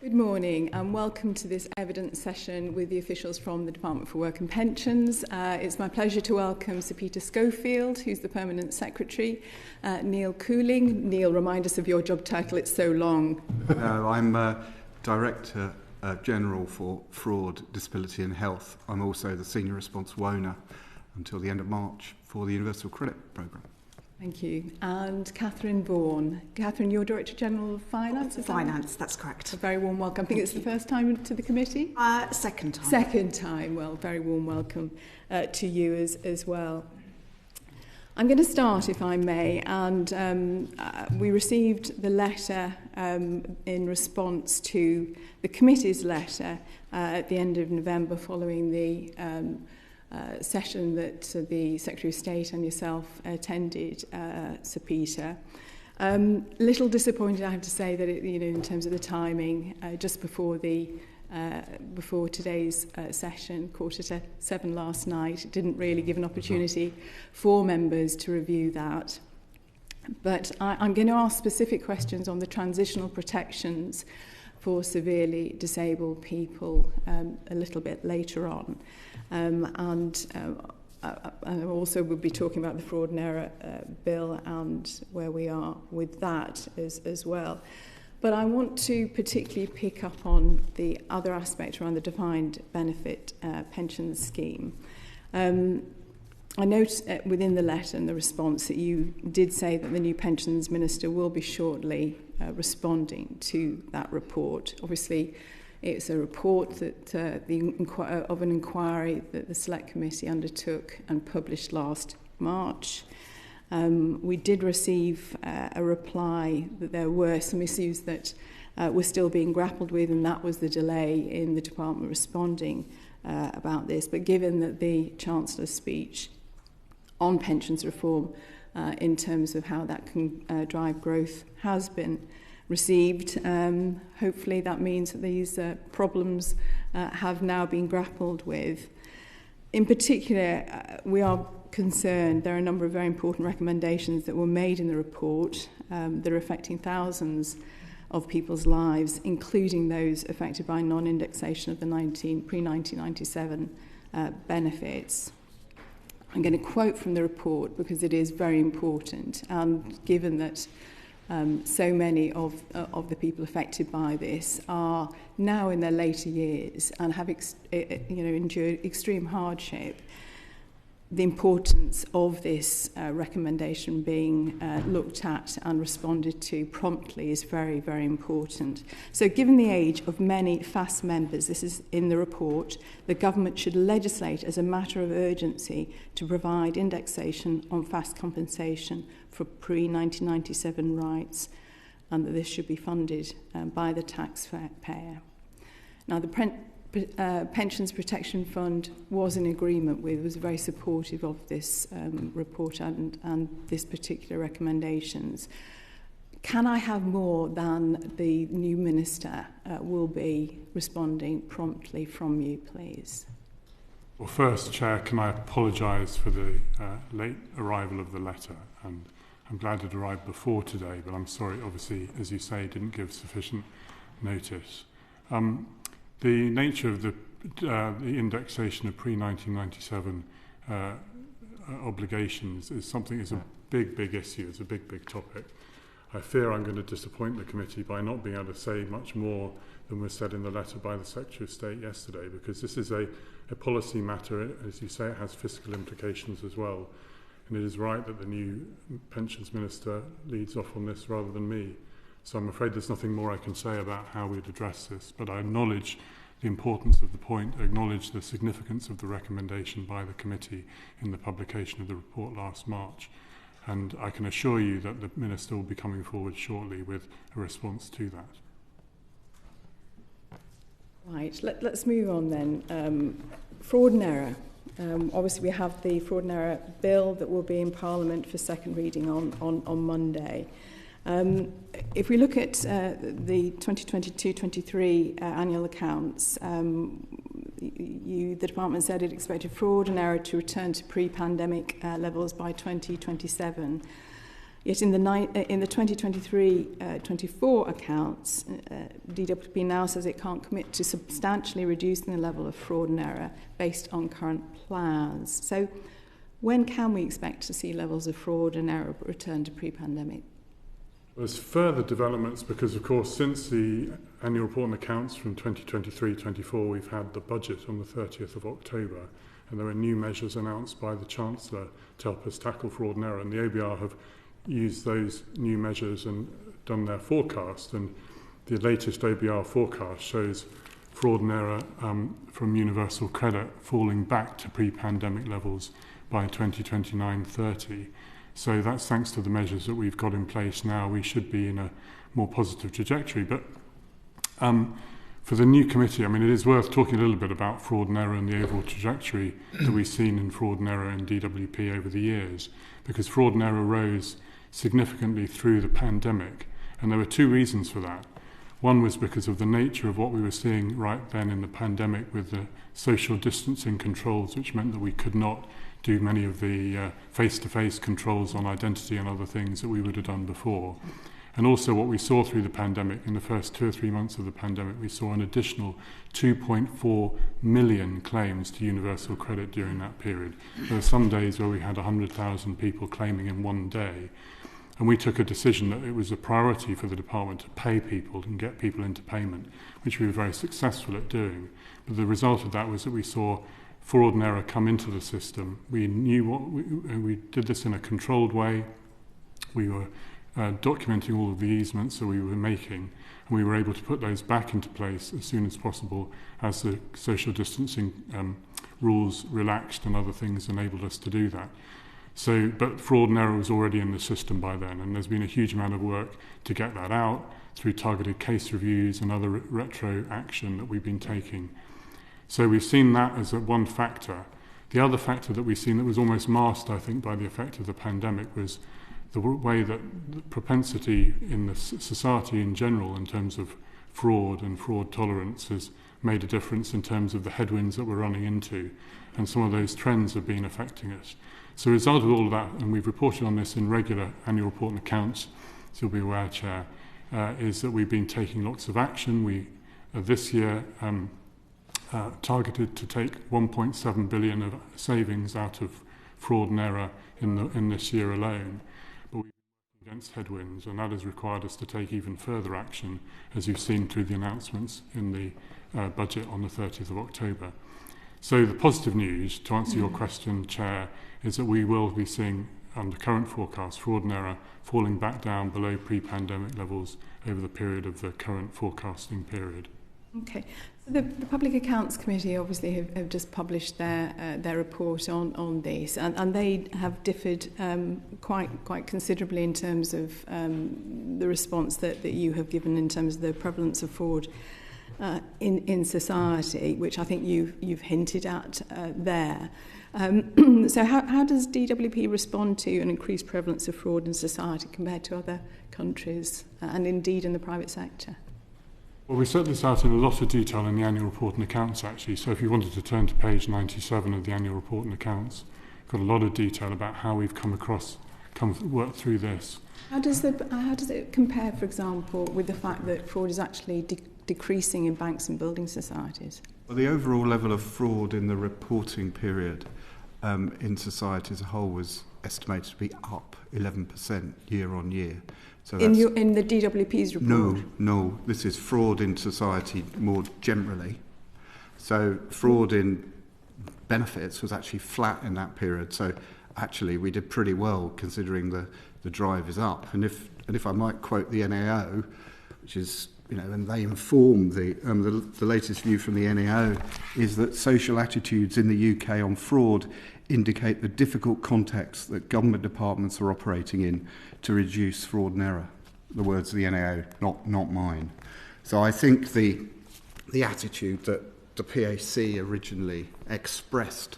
Good morning and welcome to this evidence session with the officials from the Department for Work and Pensions. It's my pleasure to welcome Sir Peter Schofield, who's the Permanent Secretary, Neil Couling. Neil, remind us of your job title, it's so long. I'm Director General for Fraud, Disability and Health. I'm also the Senior Responsible Owner until the end of March for the Universal Credit Programme. Thank you. And Catherine Vaughan. Catherine, you're Director General of Finance, is Finance, that's correct. A very warm welcome. I think it's the first time to the committee? Second time. Second time. Well, very warm welcome to you as well. I'm going to start, if I may, and we received the letter in response to the committee's letter at the end of November following the session that the Secretary of State and yourself attended, Sir Peter. Little disappointed, I have to say, that it, in terms of the timing, just before today's session, 7:15 last night, it didn't really give an opportunity for members to review that. But I'm going to ask specific questions on the transitional protections for severely disabled people a little bit later on. And I also will be talking about the fraud and error bill and where we are with that as well. But I want to particularly pick up on the other aspect around the defined benefit pension scheme. I note within the letter and the response that you did say that the new Pensions Minister will be shortly responding to that report. Obviously, it's a report that of an inquiry that the Select Committee undertook and published last March. We did receive a reply that there were some issues that were still being grappled with, and that was the delay in the Department responding about this. But given that the Chancellor's speech on pensions reform in terms of how that can drive growth has been received, hopefully that means that these problems have now been grappled with. In particular, we are concerned there are a number of very important recommendations that were made in the report that are affecting thousands of people's lives, including those affected by non-indexation of the pre-1997 benefits. I'm going to quote from the report because it is very important, and given that so many of the people affected by this are now in their later years and have endured extreme hardship, the importance of this recommendation being looked at and responded to promptly is very, very important. So given the age of many FAST members, this is in the report, the government should legislate as a matter of urgency to provide indexation on FAST compensation for pre-1997 rights, and that this should be funded by the taxpayer. Now, the Pensions Protection Fund was in agreement with, was very supportive of this report and this particular recommendations. Can I have more than the new Minister will be responding promptly from you, please? Well, first, Chair, can I apologise for the late arrival of the letter? And I'm glad it arrived before today, but I'm sorry, obviously, as you say, didn't give sufficient notice. The nature of the indexation of pre-1997 obligations is a big issue. It's a big topic. I fear I'm going to disappoint the committee by not being able to say much more than was said in the letter by the Secretary of State yesterday, because this is a policy matter. As you say, it has fiscal implications as well. And it is right that the new Pensions Minister leads off on this rather than me. So I'm afraid there's nothing more I can say about how we'd address this, but I acknowledge the importance of the point, acknowledge the significance of the recommendation by the committee in the publication of the report last March. And I can assure you that the Minister will be coming forward shortly with a response to that. Right, let's move on then. Fraud and error. Obviously, we have the fraud and error bill that will be in Parliament for second reading on Monday. If we look at the 2022-23 annual accounts, the department said it expected fraud and error to return to pre-pandemic levels by 2027. Yet in the 2023-24 accounts, DWP now says it can't commit to substantially reducing the level of fraud and error based on current plans. So when can we expect to see levels of fraud and error return to pre-pandemic? There's further developments because, of course, since the annual report and accounts from 2023-24, we've had the budget on the 30th of October, and there are new measures announced by the Chancellor to help us tackle fraud and error, and the OBR have used those new measures and done their forecast, and the latest OBR forecast shows fraud and error from universal credit falling back to pre-pandemic levels by 2029-30. So that's thanks to the measures that we've got in place now. We should be in a more positive trajectory. But for the new committee, I mean, it is worth talking a little bit about fraud and error and the overall trajectory that we've seen in fraud and error in DWP over the years, because fraud and error rose significantly through the pandemic. And there were two reasons for that. One was because of the nature of what we were seeing right then in the pandemic with the social distancing controls, which meant that we could not do many of the face-to-face controls on identity and other things that we would have done before. And also what we saw through the pandemic, in the first 2 or 3 months of the pandemic, we saw an additional 2.4 million claims to universal credit during that period. There were some days where we had 100,000 people claiming in one day. And we took a decision that it was a priority for the department to pay people and get people into payment, which we were very successful at doing. But the result of that was that we saw fraud and error come into the system. We knew we did this in a controlled way. We were documenting all of the easements that we were making, and we were able to put those back into place as soon as possible as the social distancing rules relaxed and other things enabled us to do that. But fraud and error was already in the system by then, and there's been a huge amount of work to get that out through targeted case reviews and other retro action that we've been taking. So we've seen that as one factor. The other factor that we've seen that was almost masked, I think, by the effect of the pandemic was the way that the propensity in the society in general in terms of fraud and fraud tolerance has made a difference in terms of the headwinds that we're running into, and some of those trends have been affecting us. So as a result of all of that, and we've reported on this in regular annual report and accounts, so you'll be aware, Chair, is that we've been taking lots of action. We this year targeted to take 1.7 billion of savings out of fraud and error in this year alone. But we've been against headwinds, and that has required us to take even further action, as you've seen through the announcements in the budget on the 30th of October. So the positive news, to answer your question, Chair, is that we will be seeing, under current forecast, fraud and error falling back down below pre-pandemic levels over the period of the current forecasting period. Okay. So the Public Accounts Committee obviously have just published their report on this, and they have differed quite considerably in terms of the response that you have given in terms of the prevalence of fraud in society, which I think you've hinted at there. So how does DWP respond to an increased prevalence of fraud in society compared to other countries and indeed in the private sector? Well, we set this out in a lot of detail in the annual report and accounts, actually. So if you wanted to turn to page 97 of the annual report and accounts, got a lot of detail about how we've worked through this. How does it compare, for example, with the fact that fraud is actually decreasing in banks and building societies? Well, the overall level of fraud in the reporting period in society as a whole was estimated to be up 11% year on year. So in the DWP's report? No, this is fraud in society more generally. So fraud in benefits was actually flat in that period. So actually we did pretty well considering the drive is up. And if I might quote the NAO, which is, and they inform the latest view from the NAO is that social attitudes in the UK on fraud indicate the difficult context that government departments are operating in to reduce fraud and error. The words of the NAO, not mine. So I think the attitude that the PAC originally expressed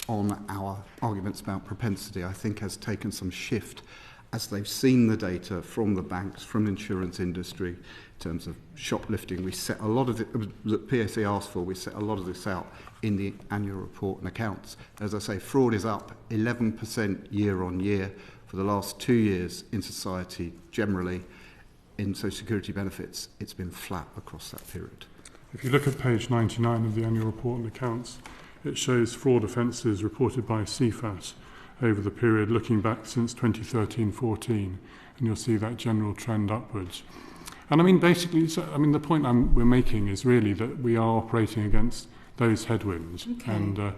on our arguments about propensity, I think has taken some shift as they've seen the data from the banks, from the insurance industry, in terms of shoplifting. We set a lot of it, the PAC asked for, we set a lot of this out in the annual report and accounts. As I say, fraud is up 11% year on year, for the last 2 years in society generally, in social security benefits, it's been flat across that period. If you look at page 99 of the annual report and accounts, it shows fraud offences reported by CFAS over the period looking back since 2013-14, and you'll see that general trend upwards. And I mean, basically, the point we're making is really that we are operating against those headwinds. Okay. And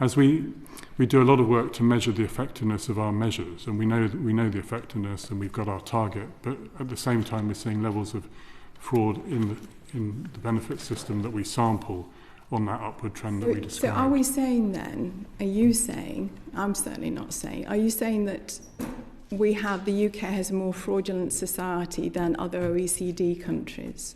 as we do a lot of work to measure the effectiveness of our measures, and we know the effectiveness and we've got our target, but at the same time we're seeing levels of fraud in the benefit system that we sample on that upward trend that we described. So are we saying then, are you saying, I'm certainly not saying, are you saying that the UK has a more fraudulent society than other OECD countries,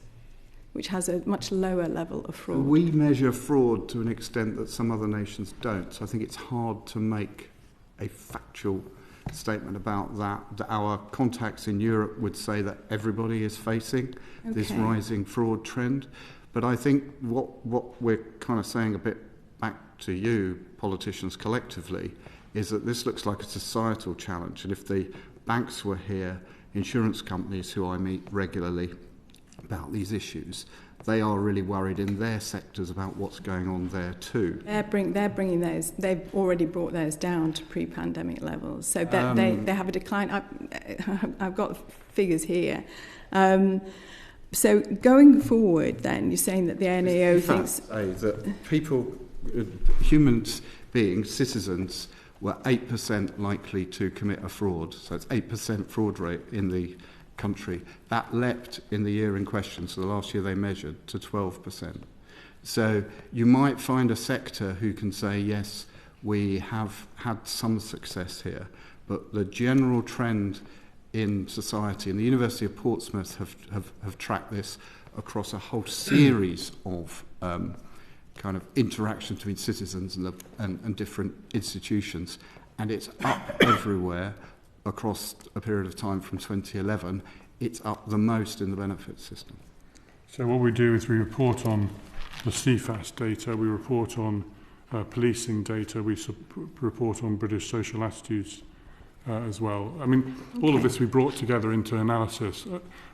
which has a much lower level of fraud? We measure fraud to an extent that some other nations don't, so I think it's hard to make a factual statement about that. Our contacts in Europe would say that everybody is facing this rising fraud trend. But I think what we're kind of saying a bit back to you, politicians collectively, is that this looks like a societal challenge. And if the banks were here, insurance companies who I meet regularly about these issues, they are really worried in their sectors about what's going on there too. They're bringing theirs. They've already brought theirs down to pre-pandemic levels, so that they have a decline. I've got figures here. So going forward, then you're saying that the NAO thinks that people, human beings, citizens, were 8% likely to commit a fraud. So it's 8% fraud rate in the country. That leapt in the year in question, so the last year they measured, to 12%. So you might find a sector who can say, yes, we have had some success here, but the general trend in society, and the University of Portsmouth have tracked this across a whole series of kind of interactions between citizens and different institutions, and it's up everywhere across a period of time from 2011. It's up the most in the benefit system. So what we do is we report on the CFAS data, we report on policing data, we report on British social attitudes as well. I mean, all of this we brought together into analysis,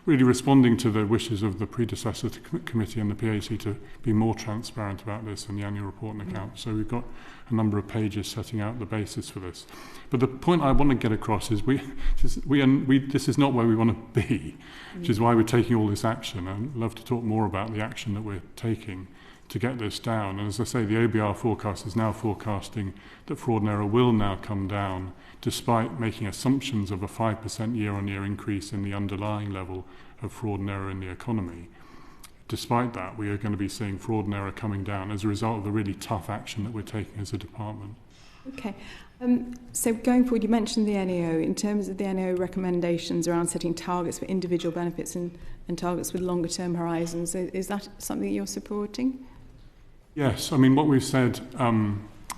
really responding to the wishes of the predecessor committee and the PAC to be more transparent about this in the annual report and accounts. So we've got a number of pages setting out the basis for this. But the point I want to get across is this is not where we want to be, which is why we're taking all this action. I'd love to talk more about the action that we're taking to get this down. And as I say, the OBR forecast is now forecasting that fraud and error will now come down, despite making assumptions of a 5% year-on-year increase in the underlying level of fraud and error in the economy. Despite that, we are going to be seeing fraud and error coming down as a result of the really tough action that we're taking as a department. Okay. So going forward, you mentioned the NAO. In terms of the NAO recommendations around setting targets for individual benefits and targets with longer-term horizons, is that something you're supporting? Yes. I mean, what we've said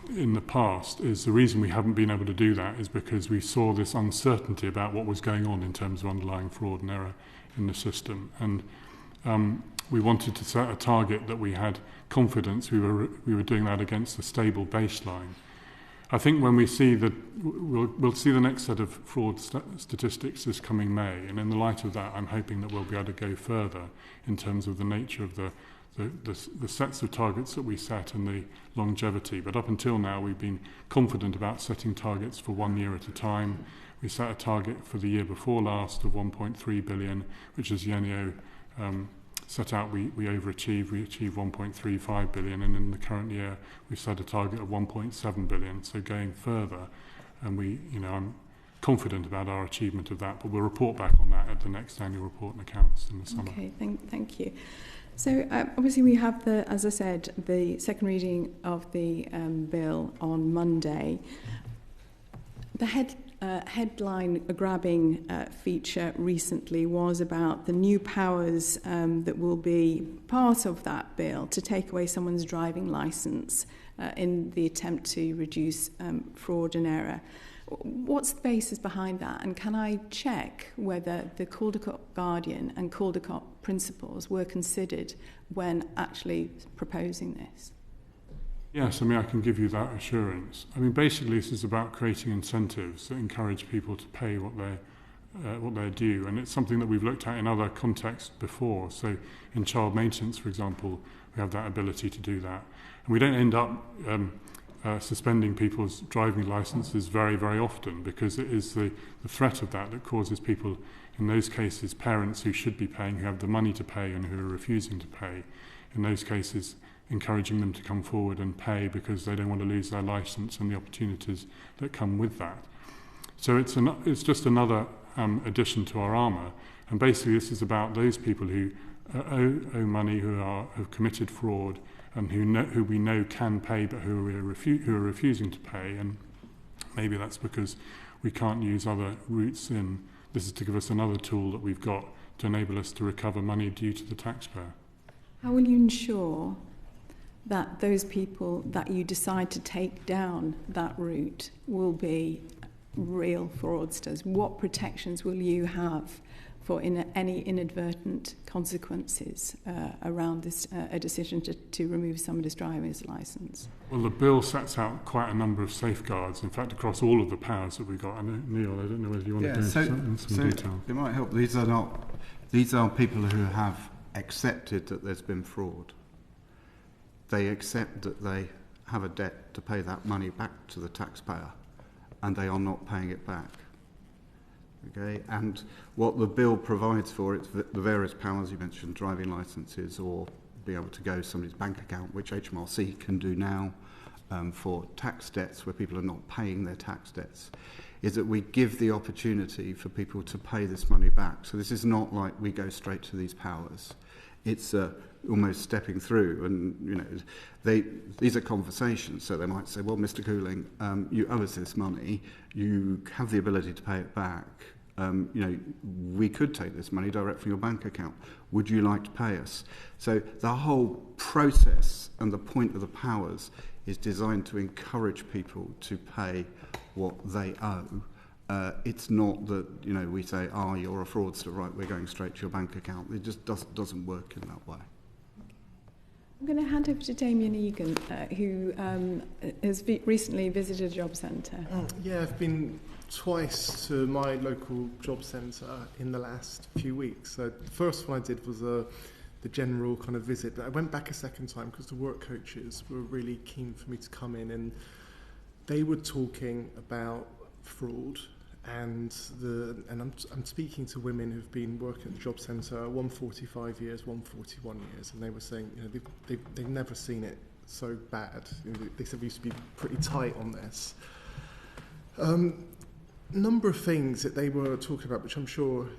in the past is the reason we haven't been able to do that is because we saw this uncertainty about what was going on in terms of underlying fraud and error in the system. And we wanted to set a target that we had confidence we were doing that against a stable baseline. I think when we see we'll see the next set of fraud statistics this coming May, and in the light of that, I'm hoping that we'll be able to go further in terms of the nature of the sets of targets that we set and the longevity. But up until now, we've been confident about setting targets for 1 year at a time. We set a target for the year before last of 1.3 billion, which is the NAO set out. We overachieved. We achieved 1.35 billion, and in the current year, we've set a target of 1.7 billion. So going further, and I'm confident about our achievement of that. But we'll report back on that at the next annual report and accounts in the summer. Okay, thank you. So obviously we have as I said, the second reading of the bill on Monday. The headline-grabbing feature recently was about the new powers that will be part of that bill to take away someone's driving licence in the attempt to reduce fraud and error. What's the basis behind that? And can I check whether the Caldecott Guardian and Caldecott principles were considered when actually proposing this? Yes, I mean, I can give you that assurance. I mean, basically, this is about creating incentives that encourage people to pay what they're due, and it's something that we've looked at in other contexts before. So, in child maintenance, for example, we have that ability to do that, and we don't end up suspending people's driving licences very, very often, because it is the threat of that causes people, in those cases, parents who should be paying, who have the money to pay and who are refusing to pay, in those cases, encouraging them to come forward and pay because they don't want to lose their licence and the opportunities that come with that. So it's just another addition to our armour, and basically this is about those people who owe money, who have committed fraud, and who we know can pay but who are refusing to pay, and maybe that's because we can't use other routes in. This is to give us another tool that we've got to enable us to recover money due to the taxpayer. How will you ensure that those people that you decide to take down that route will be real fraudsters? What protections will you have for any inadvertent consequences around this a decision to remove somebody's driver's licence? Well, the bill sets out quite a number of safeguards, in fact, across all of the powers that we've got. And Neil, I don't know whether you want to go into some detail. It might help. These are people who have accepted that there's been fraud. They accept that they have a debt to pay that money back to the taxpayer, and they are not paying it back. Okay, and what the bill provides for, it's the various powers you mentioned, driving licences, or being able to go to somebody's bank account, which HMRC can do now for tax debts where people are not paying their tax debts, is that we give the opportunity for people to pay this money back. So this is not like we go straight to these powers. It's almost stepping through, and these are conversations. So they might say, well, Mr. Couling, you owe us this money, you have the ability to pay it back, we could take this money direct from your bank account, would you like to pay us? So the whole process and the point of the powers is designed to encourage people to pay what they owe. It's not that we say, you're a fraudster, right, we're going straight to your bank account. It just doesn't work in that way. I'm going to hand over to Damien Egan, who has recently visited a job centre. Yeah, I've been twice to my local job centre in the last few weeks. The first one I did was the general kind of visit, but I went back a second time because the work coaches were really keen for me to come in, and they were talking about fraud. And I'm speaking to women who've been working at the job centre, one 45 years, one 41 years, and they were saying they've never seen it so bad. They said we used to be pretty tight on this. Number of things that they were talking about, which I'm sure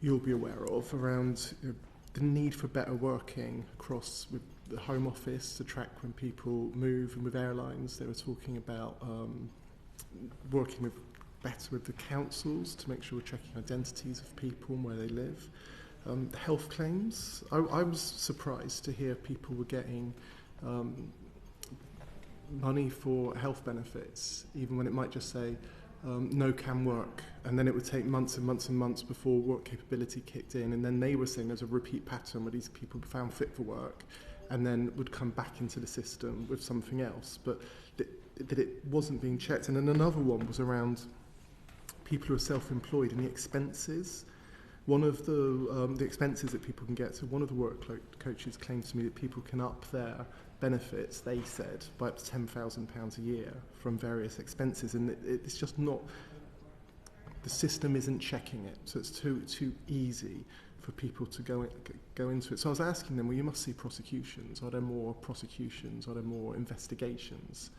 you'll be aware of, around the need for better working across with the Home Office to track when people move, and with airlines they were talking about working better with the councils to make sure we're checking identities of people and where they live. Health claims. I was surprised to hear people were getting money for health benefits, even when it might just say no can work, and then it would take months and months and months before work capability kicked in, and then they were saying there's a repeat pattern where these people were found fit for work and then would come back into the system with something else, but that it wasn't being checked. And then another one was around people who are self-employed and the expenses. One of the expenses that people can get, so one of the work coaches claimed to me that people can up their benefits, they said, by up to £10,000 a year from various expenses, and it's just not, the system isn't checking it, so it's too easy for people to go into it. So I was asking them, well, you must see prosecutions. Are there more prosecutions? Are there more investigations?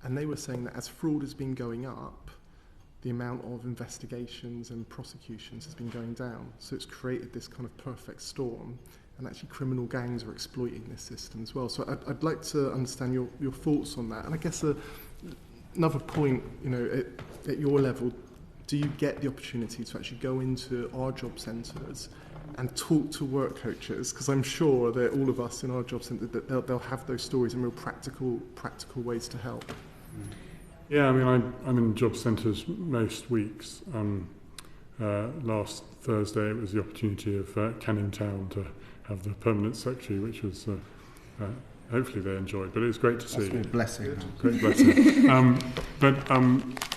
And they were saying that as fraud has been going up, the amount of investigations and prosecutions has been going down. So it's created this kind of perfect storm, and actually criminal gangs are exploiting this system as well. So I'd like to understand your thoughts on that. And I guess another point, at your level, do you get the opportunity to actually go into our job centres and talk to work coaches? Because I'm sure that all of us in our job centre, that they'll have those stories and real practical ways to help. Yeah, I mean, I'm in job centres most weeks. Last Thursday it was the opportunity of Canning Town to have the permanent secretary, which was hopefully they enjoyed. But it was great to see. That's a blessing. Great blessing.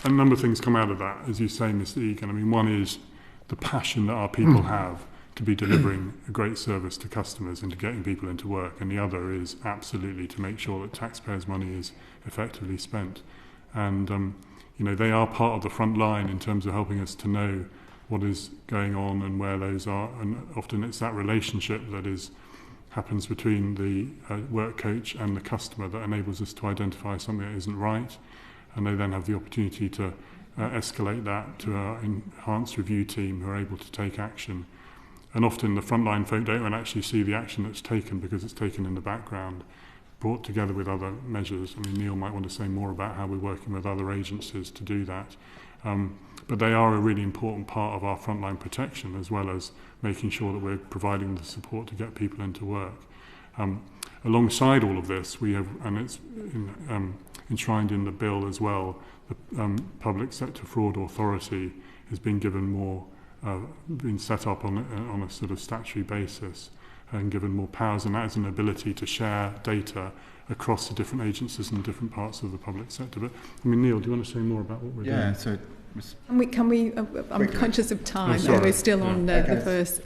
A number of things come out of that, as you say, Mr. Egan. I mean, one is the passion that our people have to be delivering a great service to customers and to getting people into work, and the other is absolutely to make sure that taxpayers' money is effectively spent. And they are part of the front line in terms of helping us to know what is going on and where those are, and often it's that relationship that happens between the work coach and the customer that enables us to identify something that isn't right, and they then have the opportunity to escalate that to our enhanced review team who are able to take action. And often the frontline folk don't actually see the action that's taken because it's taken in the background, brought together with other measures. I mean, Neil might want to say more about how we're working with other agencies to do that. But they are a really important part of our frontline protection, as well as making sure that we're providing the support to get people into work. Alongside all of this, we have, and it's enshrined in the bill as well, the Public Sector Fraud Authority has been given more, been set up on a sort of statutory basis and given more powers, and that is an ability to share data across the different agencies and different parts of the public sector. But I mean, Neil, do you want to say more about what we're doing? Yeah, so Can we I'm conscious of time, and we're still on the first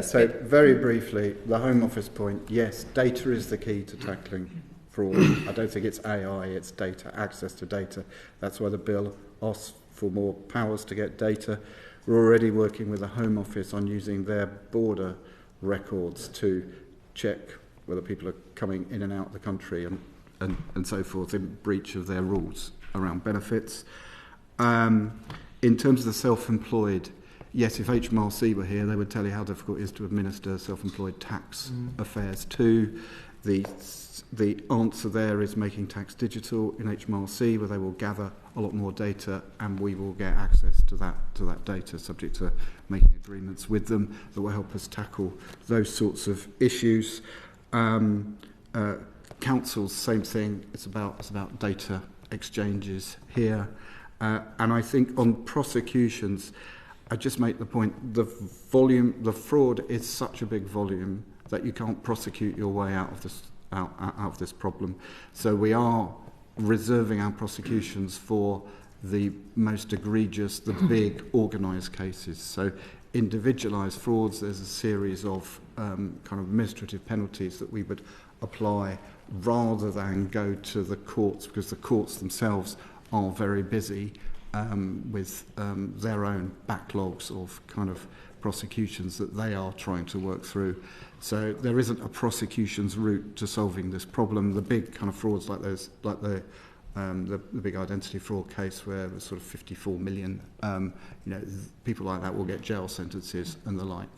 so bit. very briefly, the Home Office point, yes, data is the key to tackling fraud. I don't think it's AI, it's data, access to data. That's why the bill asks for more powers to get data. We're already working with the Home Office on using their border records to check whether people are coming in and out of the country and so forth in breach of their rules around benefits. In terms of the self-employed, yes, if HMRC were here, they would tell you how difficult it is to administer self-employed tax affairs too. The answer there is making tax digital in HMRC, where they will gather a lot more data, and we will get access to that data, subject to making agreements with them that will help us tackle those sorts of issues. Councils, same thing. It's about data exchanges here. And I think on prosecutions, I just make the point, the fraud is such a big volume that you can't prosecute your way out of this problem. So we are reserving our prosecutions for the most egregious, the big organised cases. So individualised frauds, there's a series of kind of administrative penalties that we would apply rather than go to the courts, because the courts themselves are very busy with their own backlogs of kind of prosecutions that they are trying to work through. So there isn't a prosecutions route to solving this problem. The big kind of frauds like those, like the big identity fraud case where there's sort of 54 million, people like that will get jail sentences and the like.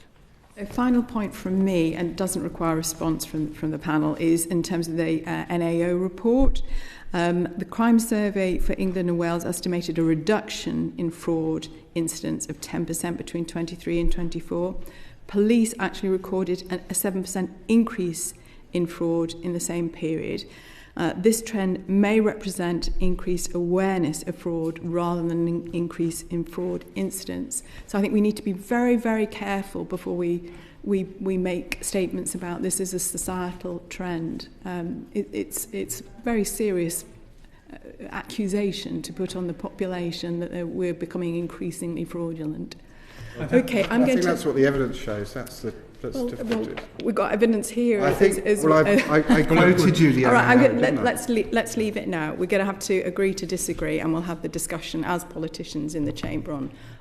A final point from me, and doesn't require a response from the panel, is in terms of the NAO report. The crime survey for England and Wales estimated a reduction in fraud incidents of 10% between 23 and 24. Police actually recorded a 7% increase in fraud in the same period. This trend may represent increased awareness of fraud rather than an increase in fraud incidents. So I think we need to be very, very careful before we make statements about this as a societal trend. It's very serious accusation to put on the population that we're becoming increasingly fraudulent. I think that's what the evidence shows. That's we've got evidence here. I quoted you the all right, let's leave it now. We're going to have to agree to disagree, and we'll have the discussion as politicians in the chamber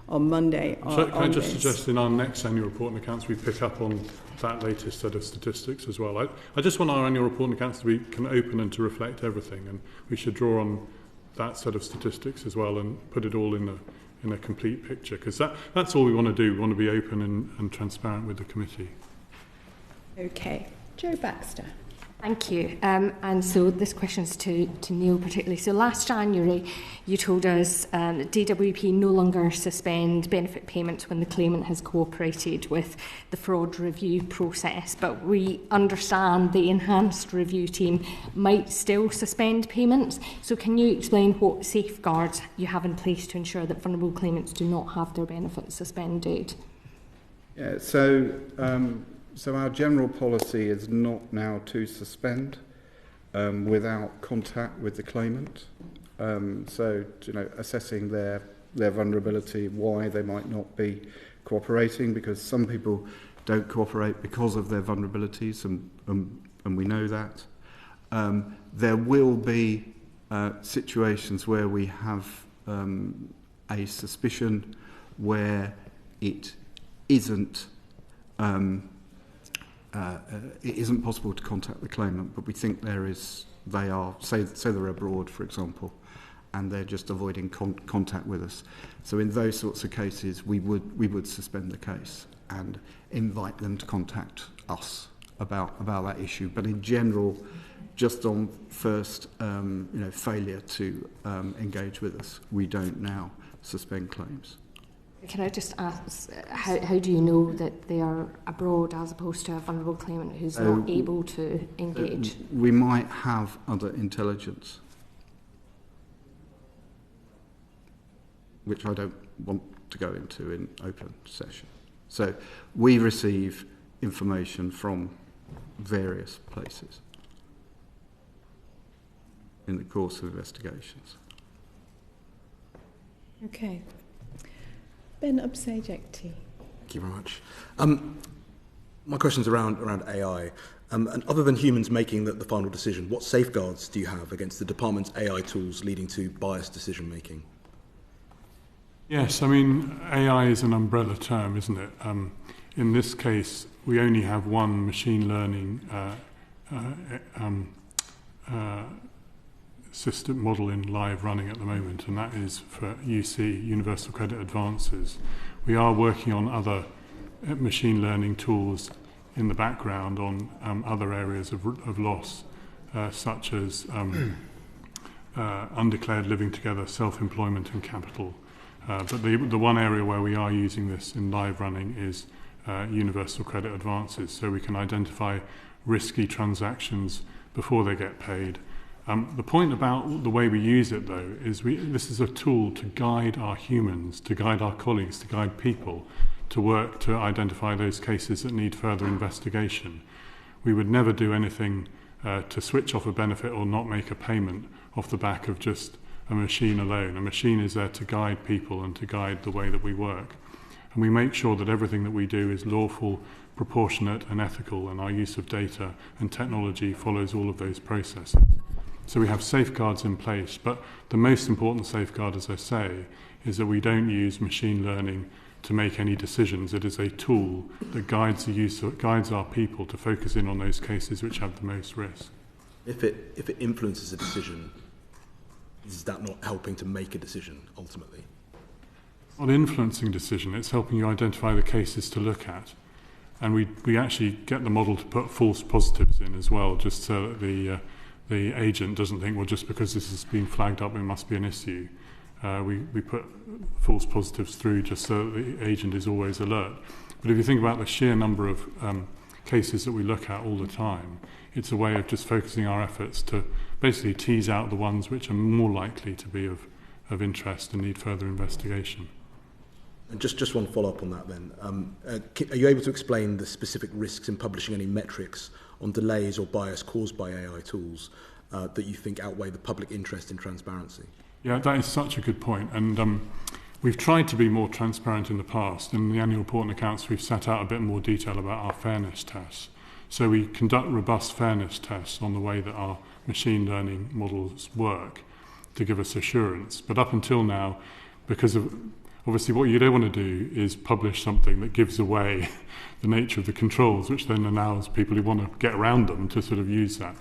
on Monday. Can I just suggest in our next annual report and accounts we pick up on that latest set of statistics as well. I just want our annual report and accounts to be kind of open and to reflect everything, and we should draw on that set of statistics as well and put it all in a complete picture, because that's all we want to do. We want to be open and transparent with the committee. Okay. Jo Baxter. Thank you. And so this question's to Neil particularly. So last January, you told us that DWP no longer suspend benefit payments when the claimant has cooperated with the fraud review process, but we understand the enhanced review team might still suspend payments. So can you explain what safeguards you have in place to ensure that vulnerable claimants do not have their benefits suspended? Yeah, so our general policy is not now to suspend without contact with the claimant. So, assessing their vulnerability, why they might not be cooperating, because some people don't cooperate because of their vulnerabilities, and we know that. There will be situations where we have a suspicion where it isn't possible to contact the claimant, but we think they are, say they're abroad, for example, and they're just avoiding contact with us. So in those sorts of cases, we would suspend the case and invite them to contact us about that issue. But in general, just on first failure to engage with us, we don't now suspend claims. Can I just ask, how do you know that they are abroad as opposed to a vulnerable claimant who's not able to engage? We might have other intelligence, which I don't want to go into in open session. So we receive information from various places in the course of investigations. Okay. Ben Upsajekti. Thank you very much. My question's around AI. And other than humans making the final decision, what safeguards do you have against the department's AI tools leading to biased decision making? Yes, I mean, AI is an umbrella term, isn't it? In this case, we only have one machine learning system model in live running at the moment, and that is for UC, Universal Credit Advances. We are working on other machine learning tools in the background on other areas of loss, such as undeclared living together, self-employment and capital. But the one area where we are using this in live running is Universal Credit Advances, so we can identify risky transactions before they get paid. The point about the way we use it, though, is this is a tool to guide our humans, to guide our colleagues, to guide people to work to identify those cases that need further investigation. We would never do anything to switch off a benefit or not make a payment off the back of just a machine alone. A machine is there to guide people and to guide the way that we work. And we make sure that everything that we do is lawful, proportionate and ethical, and our use of data and technology follows all of those processes. So we have safeguards in place, but the most important safeguard, as I say, is that we don't use machine learning to make any decisions. It is a tool that guides our people to focus in on those cases which have the most risk. If it influences a decision, is that not helping to make a decision ultimately? Not influencing decision, it's helping you identify the cases to look at. And we actually get the model to put false positives in as well, just so that the agent doesn't think, well, just because this has been flagged up, it must be an issue. We put false positives through just so that the agent is always alert. But if you think about the sheer number of cases that we look at all the time, it's a way of just focusing our efforts to basically tease out the ones which are more likely to be of interest and need further investigation. And just one follow-up on that then. Are you able to explain the specific risks in publishing any metrics on delays or bias caused by AI tools that you think outweigh the public interest in transparency? Yeah, that is such a good point. And we've tried to be more transparent in the past. In the annual report and accounts, we've set out a bit more detail about our fairness tests. So we conduct robust fairness tests on the way that our machine learning models work to give us assurance. But up until now, because of obviously what you don't want to do is publish something that gives away the nature of the controls, which then allows people who want to get around them to sort of use that.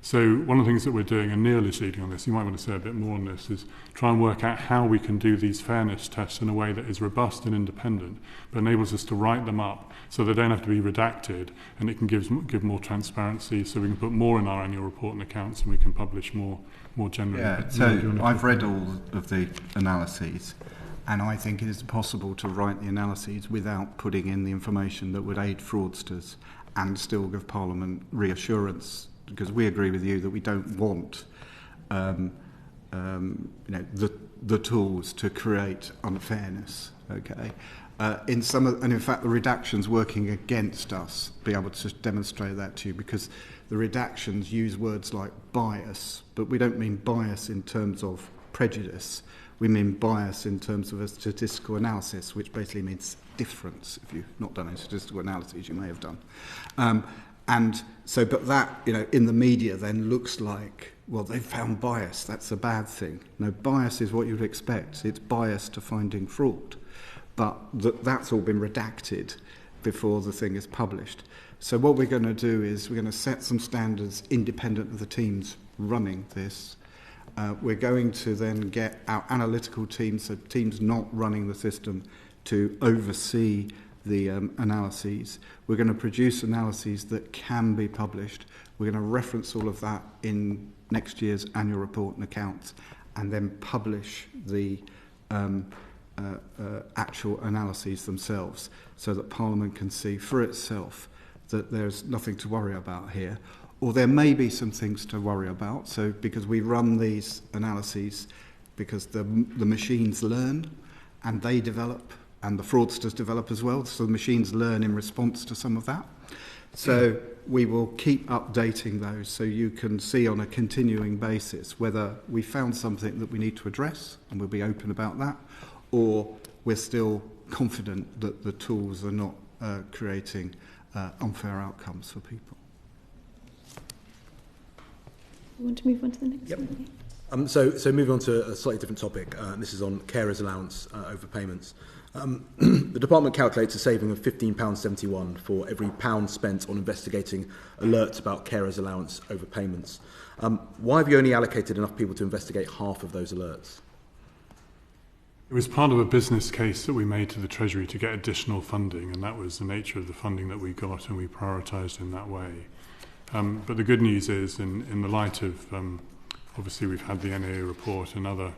So one of the things that we're doing, and Neil is leading on this, you might want to say a bit more on this, is try and work out how we can do these fairness tests in a way that is robust and independent, but enables us to write them up so they don't have to be redacted, and it can give more transparency, so we can put more in our annual report and accounts, and we can publish more generally. Yeah, so I've read all of the analyses, and I think it is possible to write the analyses without putting in the information that would aid fraudsters and still give Parliament reassurance, because we agree with you that we don't want the tools to create unfairness, okay? in fact, the redactions working against us, be able to demonstrate that to you, because the redactions use words like bias, but we don't mean bias in terms of prejudice. We mean bias in terms of a statistical analysis, which basically means difference. If you've not done any statistical analyses, you may have done. And so, but that, in the media then looks like, well, they've found bias. That's a bad thing. No, bias is what you'd expect. It's bias to finding fraud. But that's all been redacted before the thing is published. So what we're going to do is we're going to set some standards independent of the teams running this. We're going to then get our analytical teams, so teams not running the system, to oversee the analyses. We're going to produce analyses that can be published. We're going to reference all of that in next year's annual report and accounts, and then publish the actual analyses themselves, so that Parliament can see for itself that there's nothing to worry about here. Or there may be some things to worry about, so because we run these analyses, because the machines learn and they develop, and the fraudsters develop as well, so the machines learn in response to some of that. So we will keep updating those so you can see on a continuing basis whether we found something that we need to address, and we'll be open about that, or we're still confident that the tools are not creating unfair outcomes for people. You want to move on to the next one? So moving on to a slightly different topic, this is on carers allowance overpayments. The department calculates a saving of £15.71 for every pound spent on investigating alerts about carers allowance overpayments. Why have you only allocated enough people to investigate half of those alerts? It was part of a business case that we made to the Treasury to get additional funding, and that was the nature of the funding that we got, and we prioritised in that way. But the good news is, in the light of, obviously we've had the NAA report and other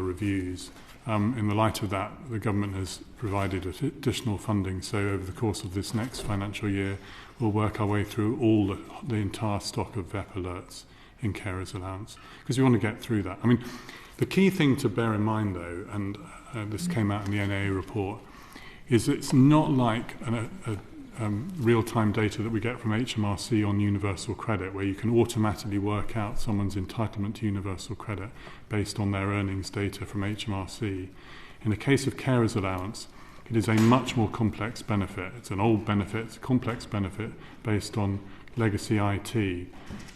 reviews, in the light of that, the government has provided additional funding. So over the course of this next financial year, we'll work our way through all the entire stock of VEP alerts in carers allowance, because we want to get through that. I mean, the key thing to bear in mind, though, and this came out in the NAA report, is it's not like real-time data that we get from HMRC on universal credit, where you can automatically work out someone's entitlement to universal credit based on their earnings data from HMRC. In the case of carers allowance, it is a much more complex benefit. It's an old benefit, it's a complex benefit based on legacy IT.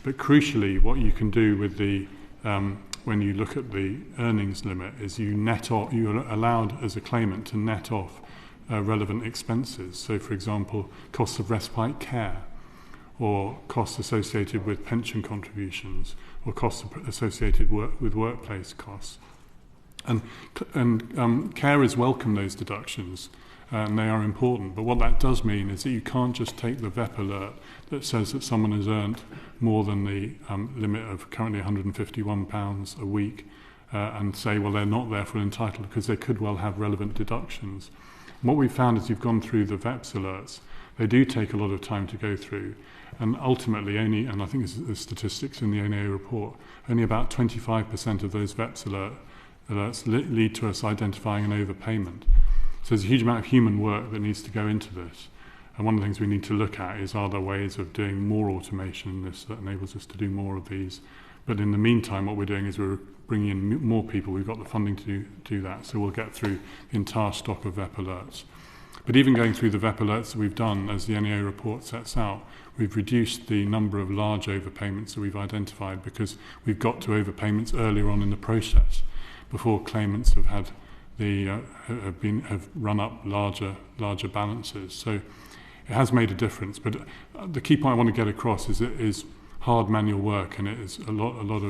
But crucially, what you can do with the when you look at the earnings limit is you're allowed as a claimant to net off relevant expenses. So, for example, costs of respite care, or costs associated with pension contributions, or costs associated with workplace costs. And carers welcome those deductions, and they are important. But what that does mean is that you can't just take the VEP alert that says that someone has earned more than the limit of currently £151 a week and say, well, they're not therefore entitled, because they could well have relevant deductions. What we've found is you've gone through the VEPS alerts. They do take a lot of time to go through, and ultimately only, and I think this is the statistics in the NAA report, only about 25% of those VEPS alerts lead to us identifying an overpayment. So there's a huge amount of human work that needs to go into this. And one of the things we need to look at is, are there ways of doing more automation in this that enables us to do more of these? But in the meantime, what we're doing is we're bringing in more people. We've got the funding to do that. So we'll get through the entire stock of VEP alerts. But even going through the VEP alerts that we've done, as the NAA report sets out, we've reduced the number of large overpayments that we've identified, because we've got to overpayments earlier on in the process, before claimants have had have run up larger balances. So it has made a difference. But the key point I want to get across is it is hard manual work, and it is a lot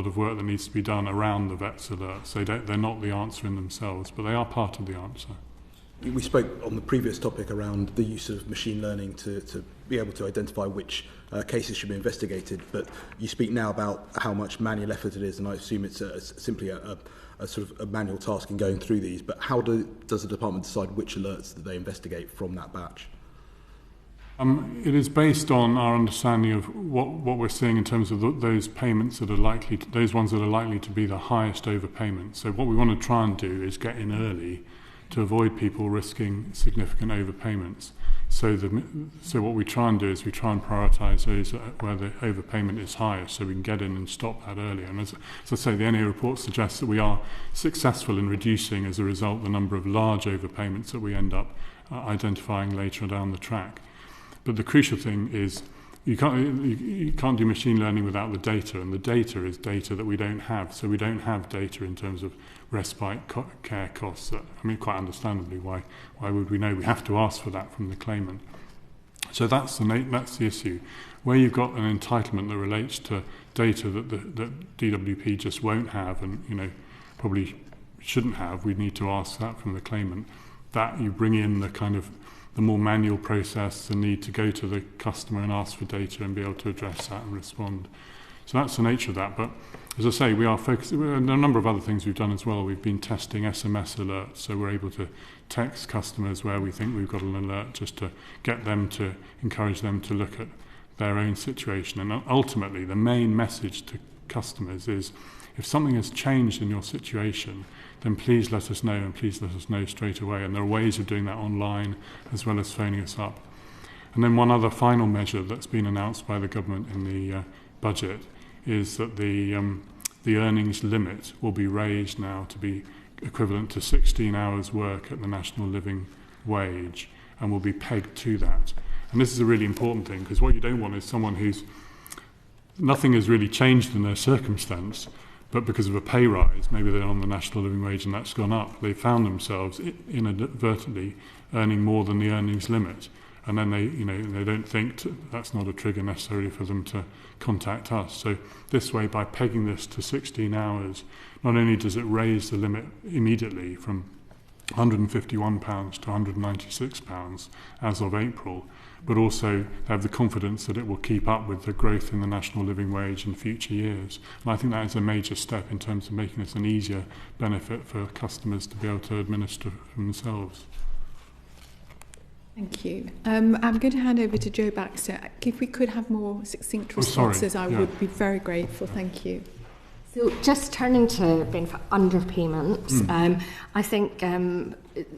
of work that needs to be done around the VEPS alerts. They're not the answer in themselves, but they are part of the answer. We spoke on the previous topic around the use of machine learning to be able to identify which cases should be investigated, but you speak now about how much manual effort it is, and I assume it's simply a sort of a manual task in going through these. But how does the department decide which alerts that they investigate from that batch? It is based on our understanding of what we're seeing in terms of those payments that are those ones that are likely to be the highest overpayments. So what we want to try and do is get in early to avoid people risking significant overpayments. So what we try and do is we try and prioritise those where the overpayment is highest, so we can get in and stop that earlier. And as I say, the NA report suggests that we are successful in reducing, as a result, the number of large overpayments that we end up identifying later down the track. But the crucial thing is you can't do machine learning without the data, and the data is data that we don't have. So we don't have data in terms of respite care costs. Quite understandably, why would we know? We have to ask for that from the claimant. So that's the issue. Where you've got an entitlement that relates to data that DWP just won't have, and probably shouldn't have, we need to ask that from the claimant. That you bring in the more manual process, the need to go to the customer and ask for data and be able to address that and respond. So that's the nature of that. But as I say, we are focused. There are a number of other things we've done as well. We've been testing SMS alerts, so we're able to text customers where we think we've got an alert, just to get them to encourage them to look at their own situation. And ultimately, the main message to customers is, if something has changed in your situation, then please let us know, and please let us know straight away. And there are ways of doing that online as well as phoning us up. And then one other final measure that's been announced by the government in the budget is that the earnings limit will be raised now to be equivalent to 16 hours work at the national living wage, and will be pegged to that. And this is a really important thing, because what you don't want is someone who's nothing has really changed in their circumstance, but because of a pay rise, maybe they're on the national living wage and that's gone up, they found themselves inadvertently earning more than the earnings limit. And then they don't think that's not a trigger necessarily for them to contact us. So this way, by pegging this to 16 hours, not only does it raise the limit immediately from £151 to £196 as of April, but also have the confidence that it will keep up with the growth in the national living wage in future years. And I think that is a major step in terms of making this an easier benefit for customers to be able to administer themselves. Thank you. I'm going to hand over to Joe Baxter. If we could have more succinct responses, I would be very grateful. Thank you. So just turning to benefit underpayments, I think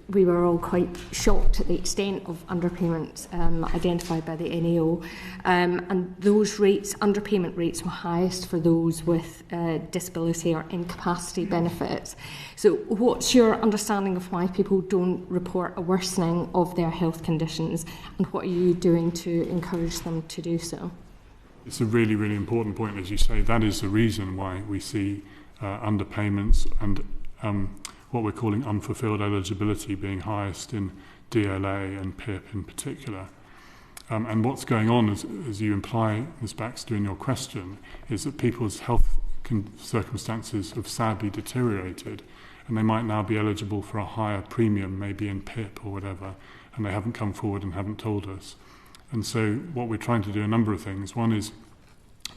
we were all quite shocked at the extent of underpayments identified by the NAO, and those rates, underpayment rates, were highest for those with disability or incapacity benefits. So what's your understanding of why people don't report a worsening of their health conditions, and what are you doing to encourage them to do so? It's a really, really important point, as you say. That is the reason why we see underpayments and what we're calling unfulfilled eligibility being highest in DLA and PIP in particular. And what's going on, as you imply, Ms. Baxter, in your question, is that people's health circumstances have sadly deteriorated, and they might now be eligible for a higher premium, maybe in PIP or whatever, and they haven't come forward and haven't told us. And so what we're trying to do, a number of things. One is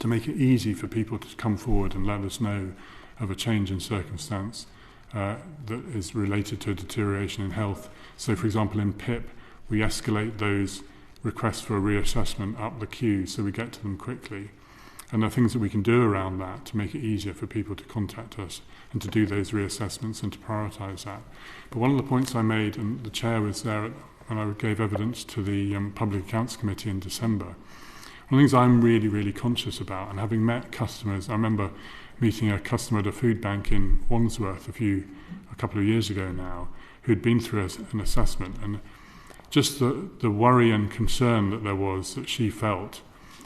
to make it easy for people to come forward and let us know of a change in circumstance that is related to a deterioration in health. So, for example, in PIP, we escalate those requests for a reassessment up the queue so we get to them quickly. And there are things that we can do around that to make it easier for people to contact us and to do those reassessments and to prioritise that. But one of the points I made, and the chair was there when I gave evidence to the Public Accounts Committee in December, one of the things I'm really, really conscious about, and having met customers, I remember meeting a customer at a food bank in Wandsworth a couple of years ago now, who'd been through an assessment, and just the worry and concern that she felt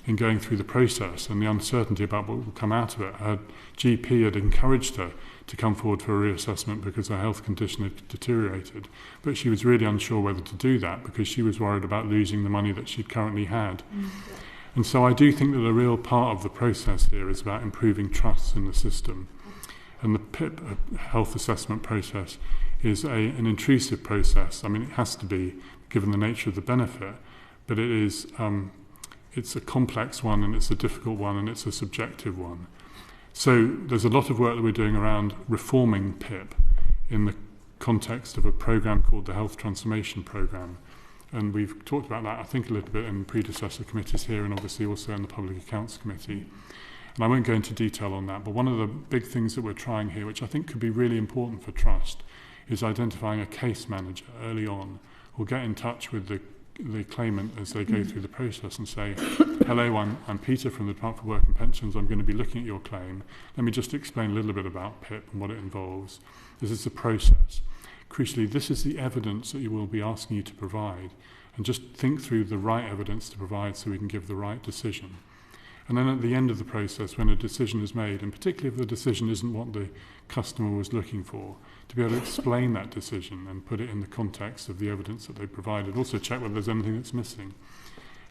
in going through the process, and the uncertainty about what would come out of it. Her GP had encouraged her to come forward for a reassessment because her health condition had deteriorated, but she was really unsure whether to do that because she was worried about losing the money that she'd currently had. And so I do think that a real part of the process here is about improving trust in the system. And the PIP health assessment process is an intrusive process. I mean, it has to be, given the nature of the benefit, but it is it's a complex one, and it's a difficult one, and it's a subjective one. So there's a lot of work that we're doing around reforming PIP in the context of a programme called the Health Transformation Programme. And we've talked about that, I think, a little bit in predecessor committees here, and obviously also in the Public Accounts Committee. And I won't go into detail on that, but one of the big things that we're trying here, which I think could be really important for trust, is identifying a case manager early on, who'll get in touch with the claimant as they go through the process and say, hello, I'm Peter from the Department for Work and Pensions. I'm going to be looking at your claim. Let me just explain a little bit about PIP and what it involves. This is the process. Crucially, this is the evidence that you will be asking you to provide, and just think through the right evidence to provide so we can give the right decision. And then at the end of the process, when a decision is made, and particularly if the decision isn't what the customer was looking for, to be able to explain that decision and put it in the context of the evidence that they provided. Also check whether there's anything that's missing.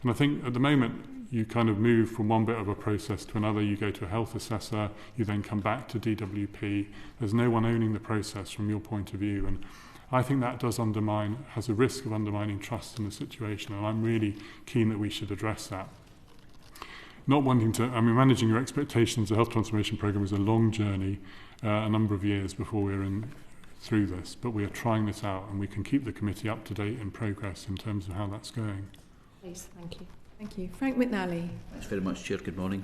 And I think at the moment, you kind of move from one bit of a process to another. You go to a health assessor, you then come back to DWP. There's no one owning the process from your point of view. And I think that has a risk of undermining trust in the situation. And I'm really keen that we should address that. Not wanting to, managing your expectations, the health transformation programme is a long journey, a number of years before we're through this, but we are trying this out, and we can keep the committee up to date in progress in terms of how that's going. Please, thank you. Thank you. Frank McNally. Thanks very much, Chair. Good morning.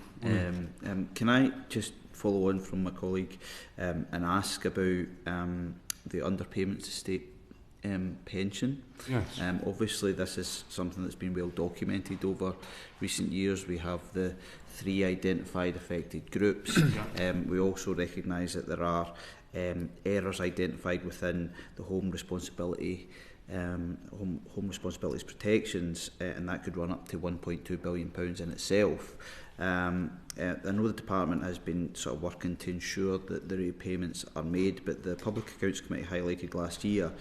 Can I just follow on from my colleague and ask about the underpayments to state pension? Yes. Obviously, this is something that's been well documented over recent years. We have the 3 identified affected groups. We also recognise that there are errors identified within the home responsibilities protections, and that could run up to £1.2 billion in itself. I know the department has been sort of working to ensure that the repayments are made, but the Public Accounts Committee highlighted last year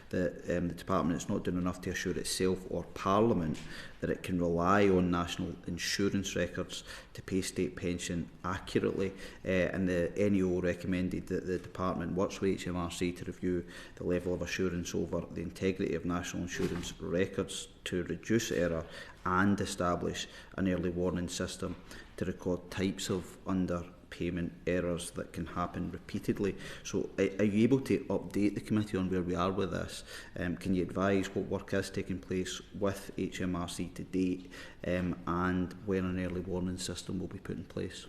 that the department is not doing enough to assure itself or Parliament that it can rely on national insurance records to pay state pension accurately, and the NEO recommended that the department works with HMRC to review the level of assurance over the integrity of national insurance records to reduce error and establish an early warning system to record types of underpayment errors that can happen repeatedly. So are you able to update the committee on where we are with this? Can you advise what work is taking place with HMRC to date, and when an early warning system will be put in place?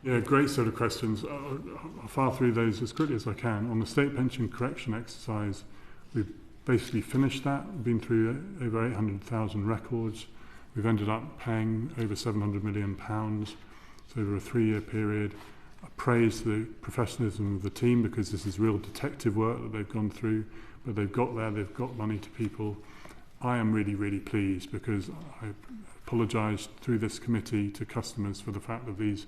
Yeah, great set of questions. I'll fire through those as quickly as I can. On the state pension correction exercise, we've basically finished that. We've been through over 800,000 records. We've ended up paying over £700 million over a 3-year period. I praise the professionalism of the team, because this is real detective work that they've gone through, but they've got there, they've got money to people. I am really, really pleased, because I apologised through this committee to customers for the fact of these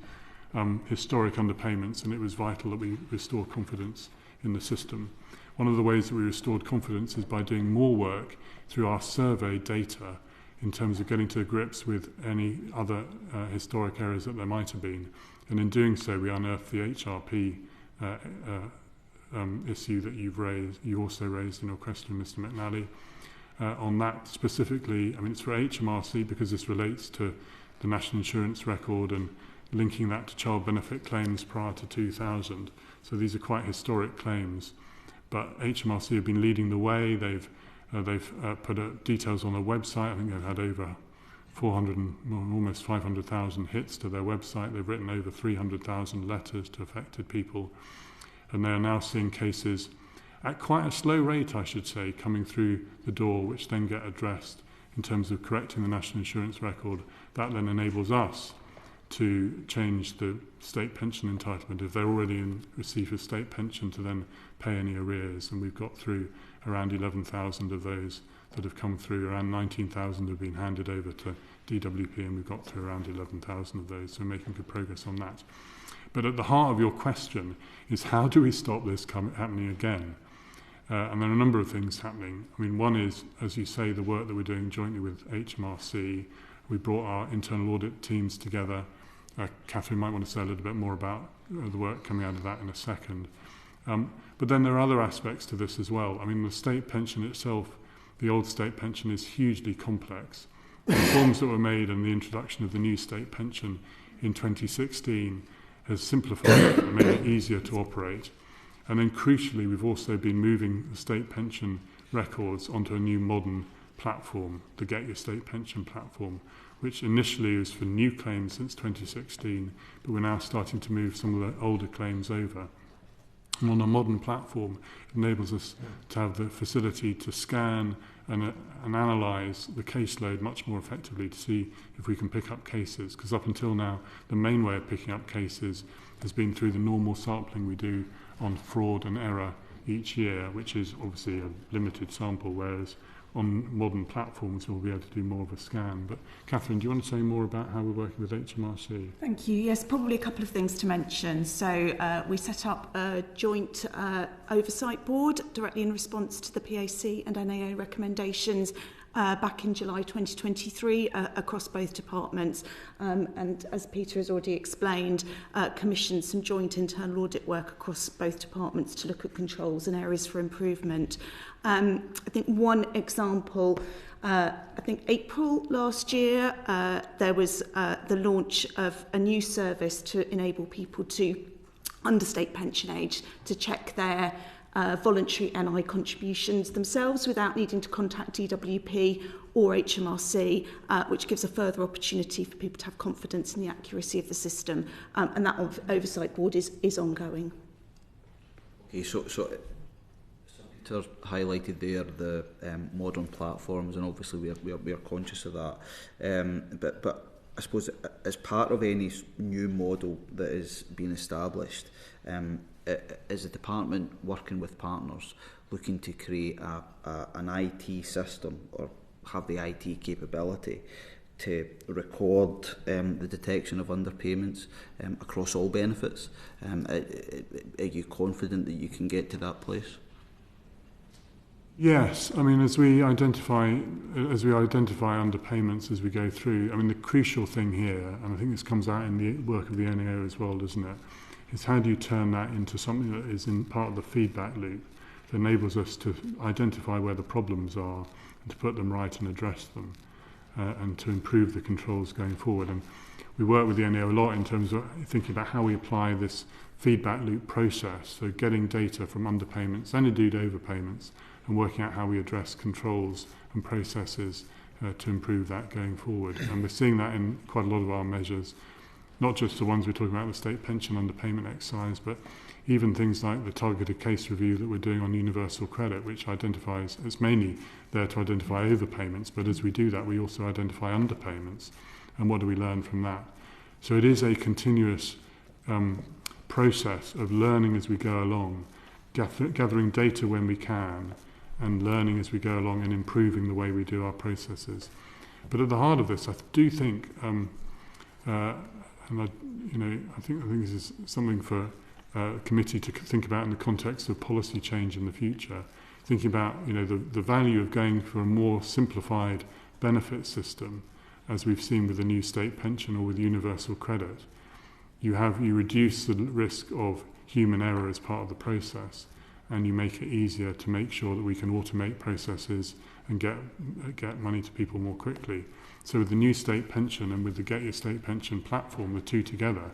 historic underpayments, and it was vital that we restore confidence in the system. One of the ways that we restored confidence is by doing more work through our survey data in terms of getting to grips with any other historic errors that there might have been. And in doing so, we unearthed the HRP issue that you also raised in your question, Mr. McNally. On that specifically, it's for HMRC because this relates to the National Insurance Record and linking that to child benefit claims prior to 2000. So these are quite historic claims. But HMRC have been leading the way. They've put details on their website. I think they've had over 400 and almost 500,000 hits to their website. They've written over 300,000 letters to affected people. And they are now seeing cases at quite a slow rate, I should say, coming through the door, which then get addressed in terms of correcting the National Insurance Record. That then enables us to change the state pension entitlement if they're already in receipt of state pension, to then pay any arrears. And we've got through around 11,000 of those that have come through. Around 19,000 have been handed over to DWP, and we've got through around 11,000 of those, so we're making good progress on that. But at the heart of your question is, how do we stop this happening again? And there are a number of things happening. One is, as you say, the work that we're doing jointly with HMRC. We brought our internal audit teams together. Catherine might want to say a little bit more about the work coming out of that in a second. But then there are other aspects to this as well. The state pension itself, the old state pension, is hugely complex. The reforms that were made and the introduction of the new state pension in 2016 has simplified it and made it easier to operate. And then crucially, we've also been moving the state pension records onto a new modern platform, the Get Your State Pension platform, which initially was for new claims since 2016, but we're now starting to move some of the older claims over. And on a modern platform, it enables us to have the facility to scan and analyse the caseload much more effectively to see if we can pick up cases. Because up until now, the main way of picking up cases has been through the normal sampling we do on fraud and error each year, which is obviously a limited sample, whereas on modern platforms we'll be able to do more of a scan. But Catherine, do you want to say more about how we're working with HMRC? Thank you. Yes, probably a couple of things to mention. So we set up a joint oversight board directly in response to the PAC and NAO recommendations back in July 2023 across both departments, and as Peter has already explained, commissioned some joint internal audit work across both departments to look at controls and areas for improvement. I think one example, I think April last year, there was the launch of a new service to enable people to understate pension age, to check their voluntary NI contributions themselves without needing to contact DWP or HMRC, which gives a further opportunity for people to have confidence in the accuracy of the system. And that oversight board is ongoing. Okay, so Peter highlighted there the modern platforms, and obviously we are conscious of that. But I suppose as part of any new model that is being established, is the department working with partners looking to create an IT system or have the IT capability to record the detection of underpayments across all benefits? Are you confident that you can get to that place? Yes, I mean, as we identify underpayments as we go through, I mean, the crucial thing here, and I think this comes out in the work of the NAO as well, doesn't it, is how do you turn that into something that is in part of the feedback loop that enables us to identify where the problems are and to put them right and address them, and to improve the controls going forward. And we work with the NAO a lot in terms of thinking about how we apply this feedback loop process, so getting data from underpayments and indeed overpayments, and working out how we address controls and processes to improve that going forward. And we're seeing that in quite a lot of our measures, not just the ones we're talking about, the state pension underpayment exercise, but even things like the targeted case review that we're doing on universal credit, which identifies, it's mainly there to identify overpayments, but as we do that, we also identify underpayments, and what do we learn from that? So it is a continuous process of learning as we go along, gathering data when we can, and learning as we go along and improving the way we do our processes. But at the heart of this, I do think, and I think this is something for a committee to think about in the context of policy change in the future. Thinking about the value of going for a more simplified benefit system, as we've seen with the new state pension or with universal credit. You reduce the risk of human error as part of the process, and you make it easier to make sure that we can automate processes and get money to people more quickly. So with the new state pension and with the Get Your State Pension platform, the two together,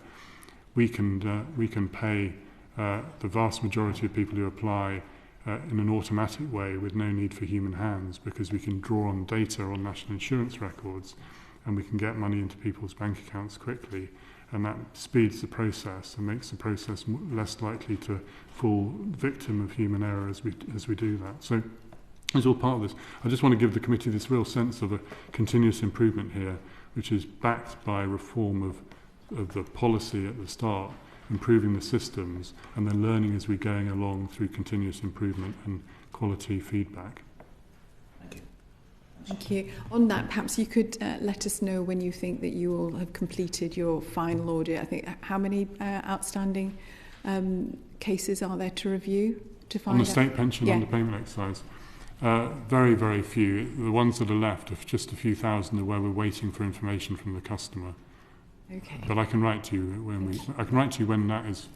we can pay the vast majority of people who apply in an automatic way with no need for human hands, because we can draw on data on national insurance records and we can get money into people's bank accounts quickly, and that speeds the process and makes the process less likely to fall victim of human error as we do that. So it's all part of this. I just want to give the committee this real sense of a continuous improvement here, which is backed by reform of the policy at the start, improving the systems, and then learning as we're going along through continuous improvement and quality feedback. Thank you. On that, perhaps you could let us know when you think that you will have completed your final audit. I think how many outstanding cases are there to review to find on the state pension underpayment exercise? Very, very few. The ones that are left are just a few thousand where we're waiting for information from the customer. Okay. But I can write to you when that is,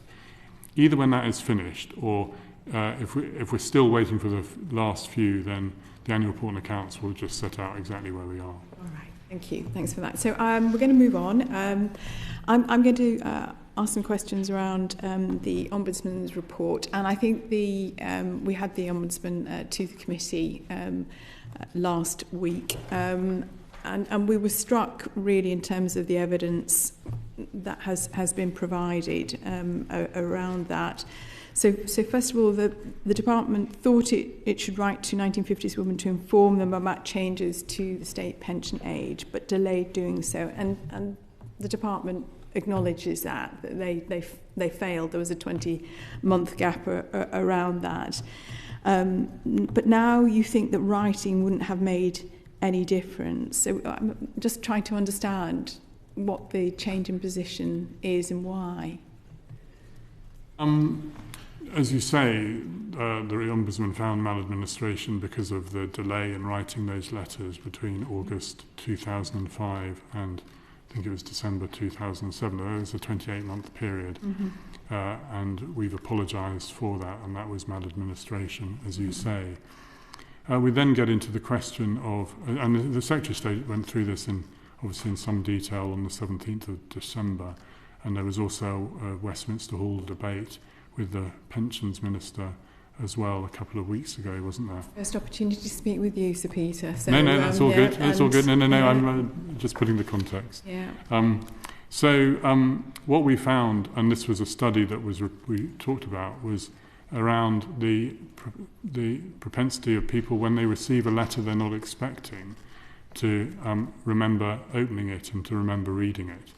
either when that is finished, or if we're still waiting for the last few, then the annual report and accounts will just set out exactly where we are. All right. Thank you. Thanks for that. So we're going to move on. I'm going to ask some questions around the Ombudsman's report, and I think we had the Ombudsman to the committee last week, and we were struck really in terms of the evidence that has been provided around that. So first of all, the department thought it should write to 1950s women to inform them about changes to the state pension age, but delayed doing so. And the department acknowledges that they failed. There was a 20-month gap around that. But now you think that writing wouldn't have made any difference. So I'm just trying to understand what the change in position is and why. As you say, the Ombudsman found maladministration because of the delay in writing those letters between August 2005 and I think it was December 2007. There was a 28-month period, and we've apologised for that, and that was maladministration, as you say. We then get into the question of, and the Secretary of State went through this obviously in some detail on the 17th of December, and there was also a Westminster Hall debate with the Pensions Minister as well a couple of weeks ago, wasn't there? First opportunity to speak with you, Sir Peter. So, no, that's all good. That's all good. No, yeah. I'm just putting the context. Yeah. What we found, and this was a study that we talked about, was around the propensity of people when they receive a letter they're not expecting to remember opening it and to remember reading it.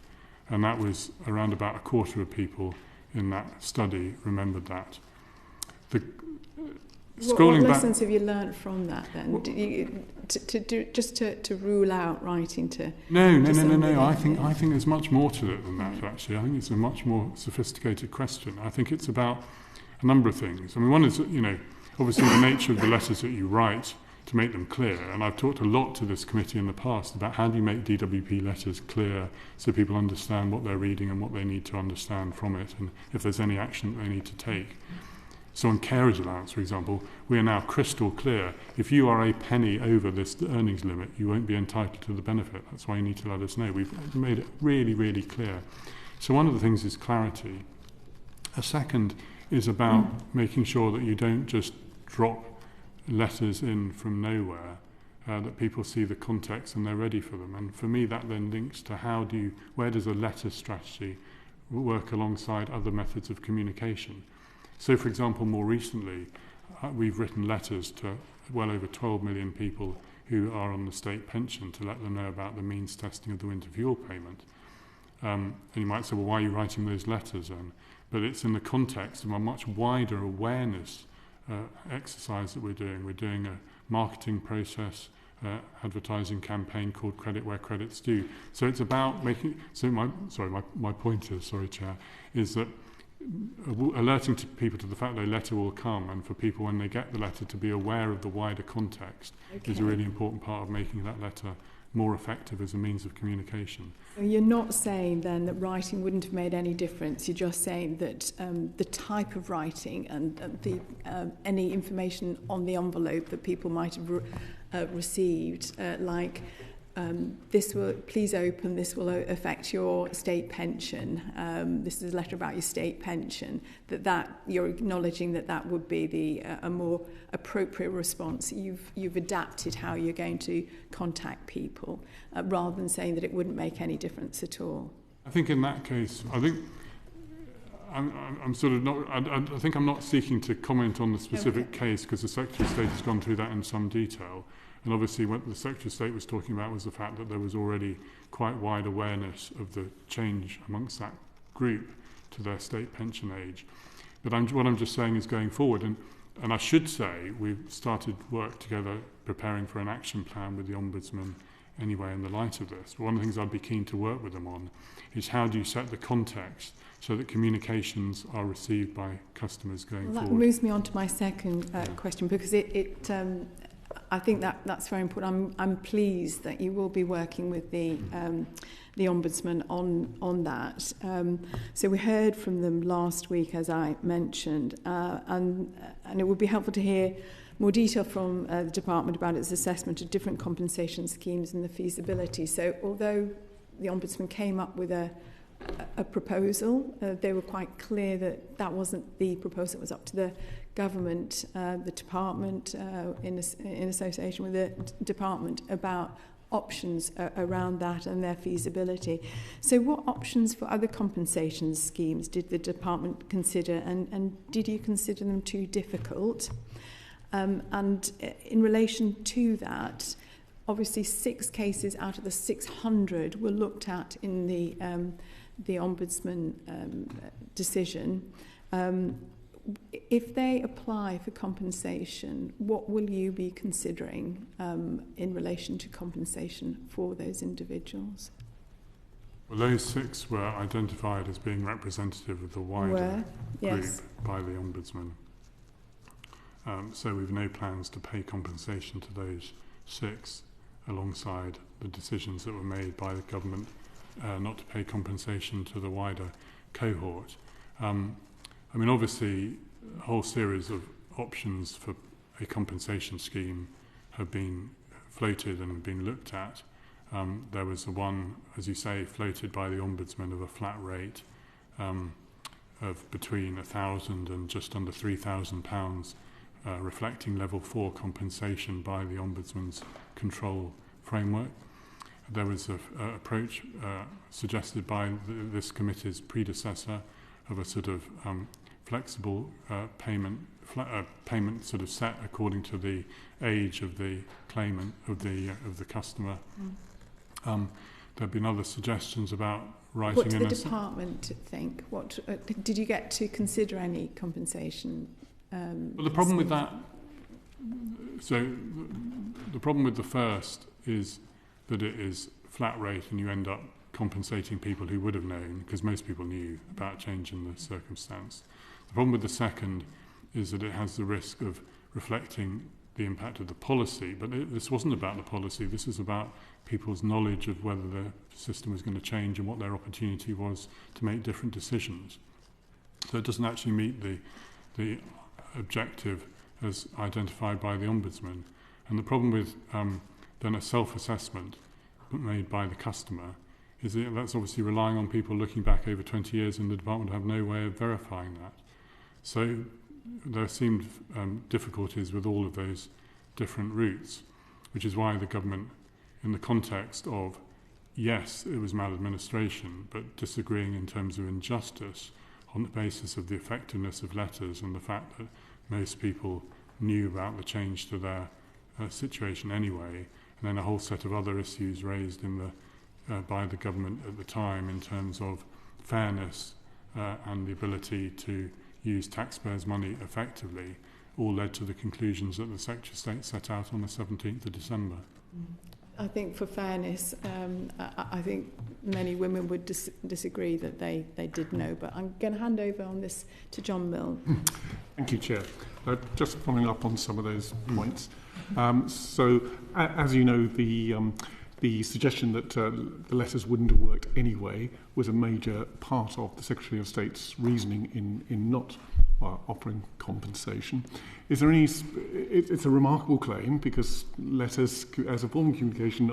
And that was around about a quarter of people in that study remembered that. What lessons have you learned from that then? To rule out writing to... No. I think there's much more to it than that, actually. I think it's a much more sophisticated question. I think it's about a number of things. I mean, one is, obviously the nature of the letters that you write to make them clear. And I've talked a lot to this committee in the past about how do you make DWP letters clear so people understand what they're reading and what they need to understand from it, and if there's any action they need to take. So on carriage allowance, for example, we are now crystal clear. If you are a penny over this earnings limit, you won't be entitled to the benefit. That's why you need to let us know. We've made it really, really clear. So one of the things is clarity. A second is about making sure that you don't just drop letters in from nowhere, that people see the context and they're ready for them. And for me, that then links to where does a letter strategy work alongside other methods of communication? So, for example, more recently, we've written letters to well over 12 million people who are on the state pension to let them know about the means testing of the winter fuel payment. And you might say, well, why are you writing those letters then? But it's in the context of a much wider awareness exercise that we're doing. We're doing a marketing process, advertising campaign called Credit Where Credit's Due. So it's about making... So my point is, Chair, is that alerting to people to the fact that a letter will come, and for people when they get the letter to be aware of the wider context is a really important part of making that letter more effective as a means of communication. So you're not saying then that writing wouldn't have made any difference. You're just saying that the type of writing and any information on the envelope that people might have received, like this will please open, this will affect your state pension, this is a letter about your state pension, that you're acknowledging that would be a more appropriate response. You've adapted how you're going to contact people, rather than saying that it wouldn't make any difference at all. I think in that case, I'm sort of not. I think I'm not seeking to comment on the specific case, because the Secretary of State has gone through that in some detail. And obviously what the Secretary of State was talking about was the fact that there was already quite wide awareness of the change amongst that group to their state pension age. But what I'm just saying is going forward, and I should say we've started work together preparing for an action plan with the Ombudsman anyway in the light of this. But one of the things I'd be keen to work with them on is how do you set the context so that communications are received by customers going forward. That moves me on to my second question, because I think that's very important. I'm pleased that you will be working with the Ombudsman on that. So we heard from them last week, as I mentioned, and it would be helpful to hear more detail from the department about its assessment of different compensation schemes and the feasibility. So although the Ombudsman came up with a proposal, they were quite clear that wasn't the proposal. It was up to the government, the department, in association with the department, about options around that and their feasibility. So what options for other compensation schemes did the department consider, and did you consider them too difficult? And in relation to that, obviously 6 cases out of the 600 were looked at in the Ombudsman decision. If they apply for compensation, what will you be considering in relation to compensation for those individuals? Well, those 6 were identified as being representative of the wider group by the Ombudsman. So we've no plans to pay compensation to those 6 alongside the decisions that were made by the government not to pay compensation to the wider cohort. I mean, obviously, a whole series of options for a compensation scheme have been floated and been looked at. There was the one, as you say, floated by the Ombudsman of a flat rate of between £1,000 and just under £3,000, reflecting level 4 compensation by the Ombudsman's control framework. There was an approach suggested by this committee's predecessor of a sort of flexible payment sort of set according to the age of the claimant, of the customer. There have been other suggestions about writing. What did the department think? What did you get to consider any compensation? Well, the problem with that, so the problem with the first is that it is flat rate, and you end up compensating people who would have known, because most people knew about change in the circumstance. The problem with the second is that it has the risk of reflecting the impact of the policy, but this wasn't about the policy. This is about people's knowledge of whether the system was going to change and what their opportunity was to make different decisions. So it doesn't actually meet the objective as identified by the Ombudsman. And the problem with then a self-assessment made by the customer is that that's obviously relying on people looking back over 20 years, and the department have no way of verifying that. So there seemed difficulties with all of those different routes, which is why the government, in the context of, yes, it was maladministration, but disagreeing in terms of injustice on the basis of the effectiveness of letters and the fact that most people knew about the change to their situation anyway, and then a whole set of other issues raised in by the government at the time in terms of fairness and the ability to use taxpayers' money effectively, all led to the conclusions that the Secretary of State set out on the 17th of December. I think for fairness, I think many women would disagree that they did know, but I'm going to hand over on this to John Mill. Thank you, Chair. Just following up on some of those points. So, as you know, the suggestion that the letters wouldn't have worked anyway was a major part of the Secretary of State's reasoning in not offering compensation. Is there any? It's a remarkable claim, because letters as a form of communication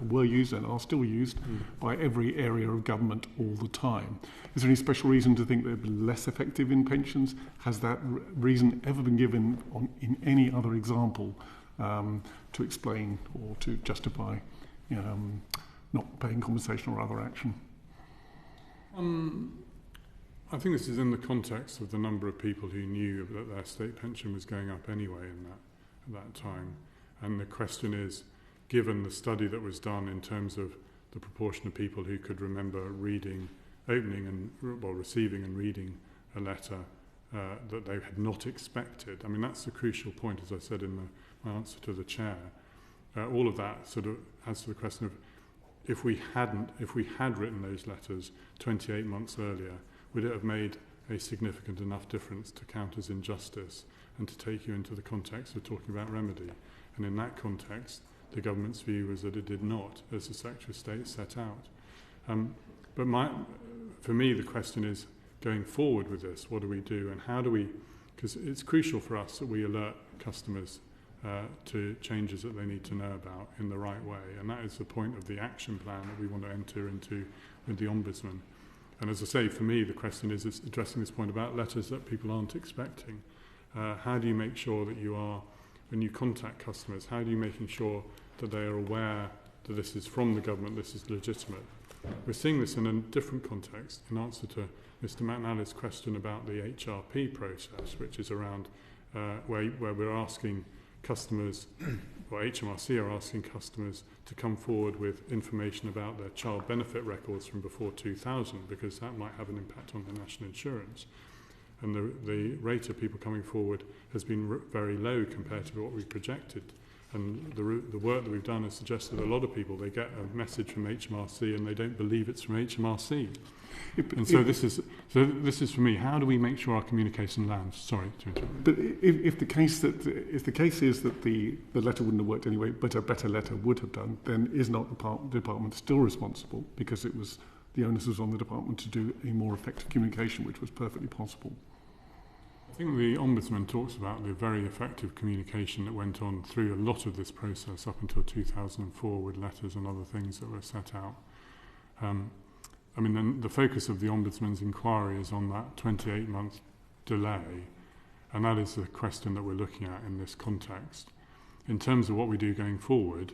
were used and are still used by every area of government all the time. Is there any special reason to think they're less effective in pensions? Has that reason ever been given in any other example to explain or to justify not paying compensation or other action? I think this is in the context of the number of people who knew that their state pension was going up anyway at that time. And the question is, given the study that was done in terms of the proportion of people who could remember receiving and reading a letter that they had not expected. I mean, that's the crucial point, as I said in my answer to the chair. All of that sort of adds to the question of, if we had written those letters 28 months earlier, would it have made a significant enough difference to count as injustice and to take you into the context of talking about remedy? And in that context, the government's view was that it did not, as the Secretary of State set out. But for me, the question is, going forward with this, what do we do, and how do we, because it's crucial for us that we alert customers to changes that they need to know about in the right way. And that is the point of the action plan that we want to enter into with the Ombudsman. And as I say, for me, the question is addressing this point about letters that people aren't expecting. How do you make sure that you are, when you contact customers, how do you making sure that they are aware that this is from the government, this is legitimate. We're seeing this in a different context in answer to Mr. McNally's question about the HRP process, which is around where we're asking customers, or HMRC are asking customers to come forward with information about their child benefit records from before 2000, because that might have an impact on their national insurance. And the rate of people coming forward has been very low compared to what we projected. And the work that we've done has suggested that a lot of people, they get a message from HMRC and they don't believe it's from HMRC. And so this is for me, how do we make sure our communication lands? Sorry to interrupt. But if the case is that the letter wouldn't have worked anyway, but a better letter would have done, then is not the department still responsible, because the onus was on the department to do a more effective communication, which was perfectly possible? I think the Ombudsman talks about the very effective communication that went on through a lot of this process up until 2004 with letters and other things that were set out. I mean, then the focus of the Ombudsman's inquiry is on that 28-month delay, and that is the question that we're looking at in this context. In terms of what we do going forward,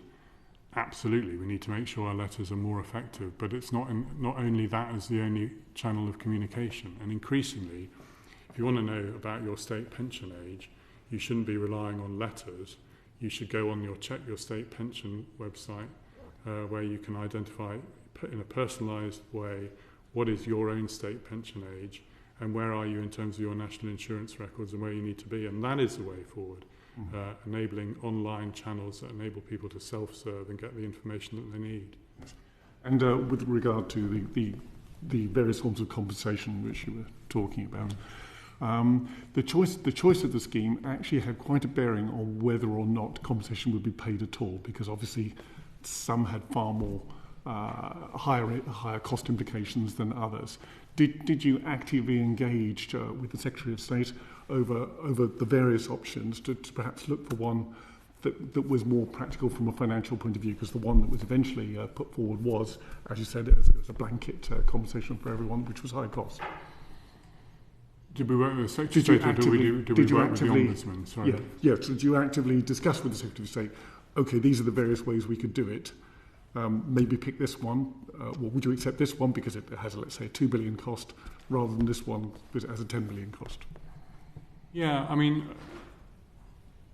absolutely, we need to make sure our letters are more effective, but it's not only that as the only channel of communication. And increasingly, if you want to know about your state pension age, you shouldn't be relying on letters. You should go on your Check Your State Pension website, where you can identify in a personalised way what is your own state pension age and where are you in terms of your national insurance records and where you need to be. And that is the way forward, enabling online channels that enable people to self-serve and get the information that they need. And with regard to the various forms of compensation which you were talking about, the choice of the scheme actually had quite a bearing on whether or not compensation would be paid at all, because obviously some had far more higher cost implications than others. Did you actively engage with the Secretary of State over the various options to perhaps look for one that was more practical from a financial point of view? Because the one that was eventually put forward was, as you said, it was a blanket compensation for everyone, which was high cost. Did we work with the Secretary of State, or did we work with the Ombudsman? Sorry. Yeah. So did you actively discuss with the Secretary of State, okay, these are the various ways we could do it? Maybe pick this one. Well, would you accept this one because it has, let's say, a 2 billion cost, rather than this one because it has a 10 billion cost? Yeah, I mean,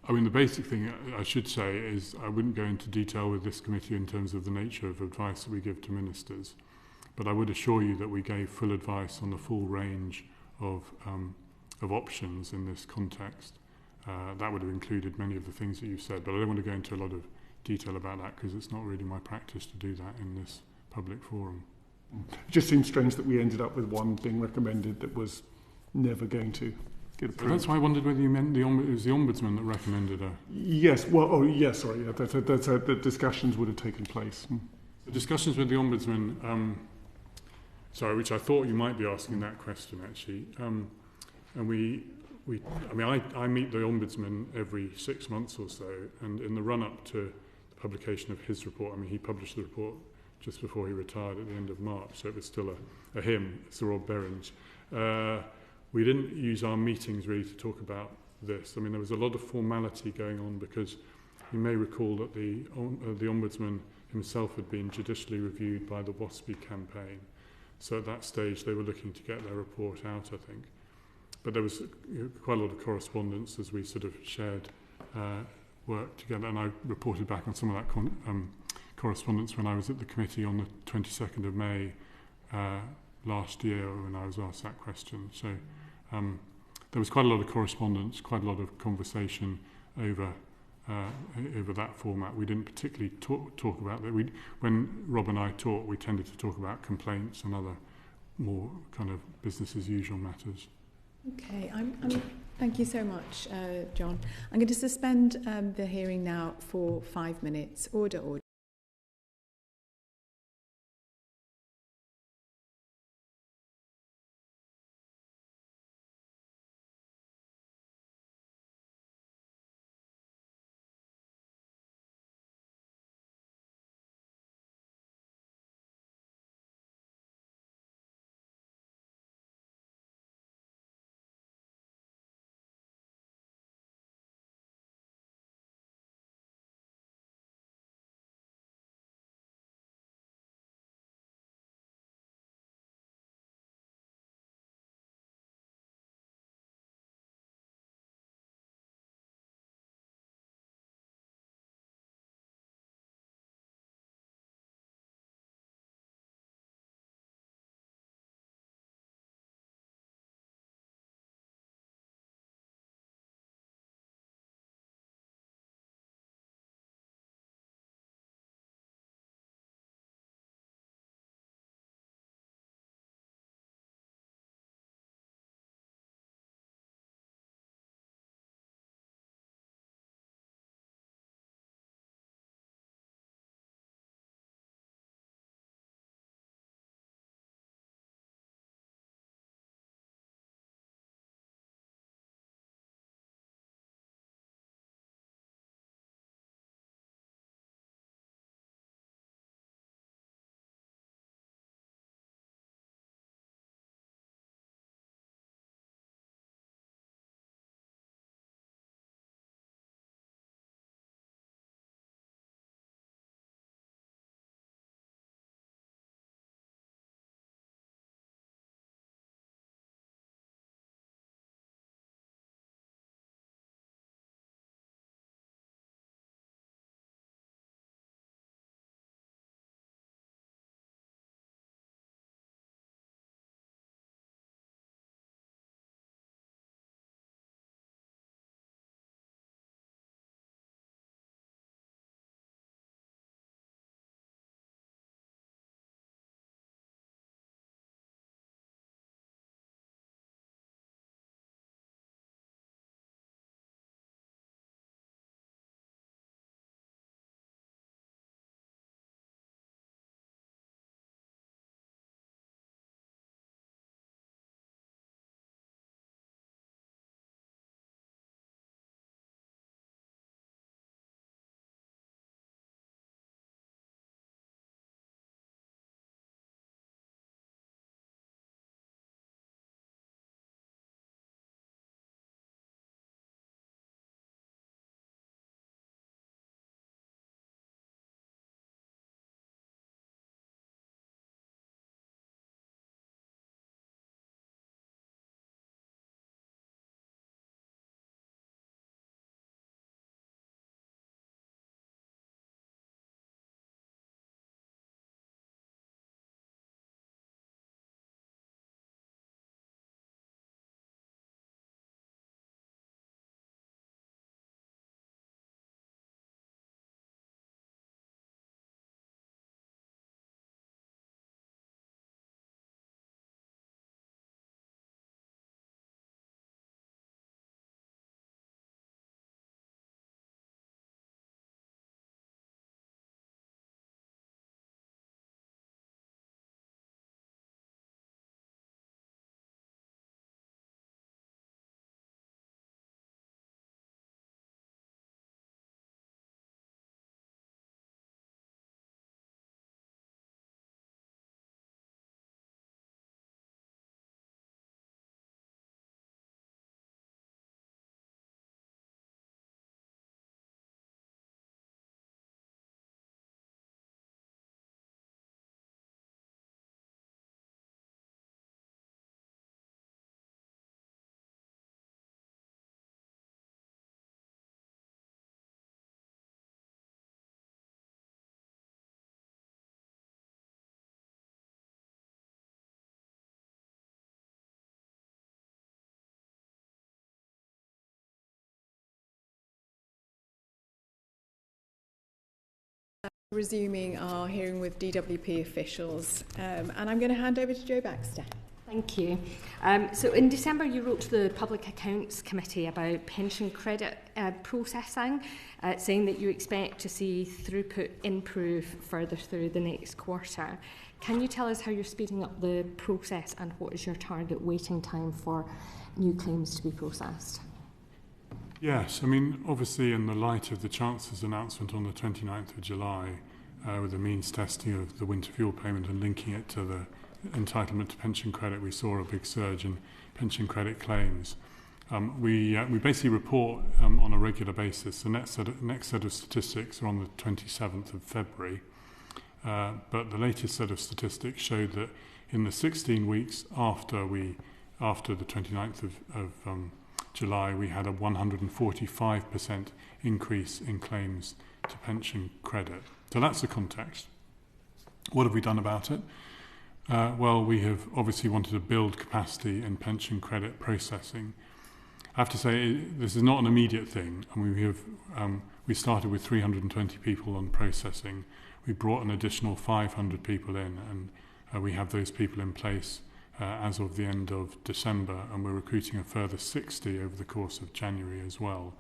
the basic thing I should say is I wouldn't go into detail with this committee in terms of the nature of advice that we give to ministers, but I would assure you that we gave full advice on the full range of options in this context. That would have included many of the things that you've said, but I don't want to go into a lot of detail about that because it's not really my practice to do that in this public forum. It just seems strange that we ended up with one being recommended that was never going to get approved. So that's why I wondered whether you meant it was the Ombudsman that recommended her. Yes, well, yes, sorry, the discussions would have taken place. The discussions with the Ombudsman, which I thought you might be asking that question actually, and I meet the Ombudsman every 6 months or so, and in the run-up to the publication of his report, he published the report just before he retired at the end of March, so it was still a him, Sir Rob Berringe. We didn't use our meetings really to talk about this. There was a lot of formality going on because you may recall that the Ombudsman himself had been judicially reviewed by the WASPI campaign. So at that stage they were looking to get their report out, I think. But there was quite a lot of correspondence as we sort of shared work together, and I reported back on some of that correspondence when I was at the committee on the 22nd of May last year when I was asked that question. So there was quite a lot of correspondence, quite a lot of conversation over that format. We didn't particularly talk about that. When Rob and I talked, we tended to talk about complaints and other more kind of business as usual matters. Okay, thank you so much, John. I'm going to suspend the hearing now for 5 minutes. Order. Resuming our hearing with DWP officials, and I'm going to hand over to Jo Baxter. Thank you. So in December you wrote to the Public Accounts Committee about pension credit processing, saying that you expect to see throughput improve further through the next quarter. Can you tell us how you're speeding up the process and what is your target waiting time for new claims to be processed? Yes, I mean, obviously in the light of the Chancellor's announcement on the 29th of July with the means testing of the winter fuel payment and linking it to the entitlement to pension credit, we saw a big surge in pension credit claims. We basically report on a regular basis. The next set of statistics are on the 27th of February, but the latest set of statistics showed that in the 16 weeks after the 29th of July, we had a 145% increase in claims to pension credit. So that's the context. What have we done about it? Well, we have obviously wanted to build capacity in pension credit processing. I have to say, this is not an immediate thing. I mean, we started with 320 people on processing. We brought an additional 500 people in, and we have those people in place as of the end of December, and we're recruiting a further 60 over the course of January as well.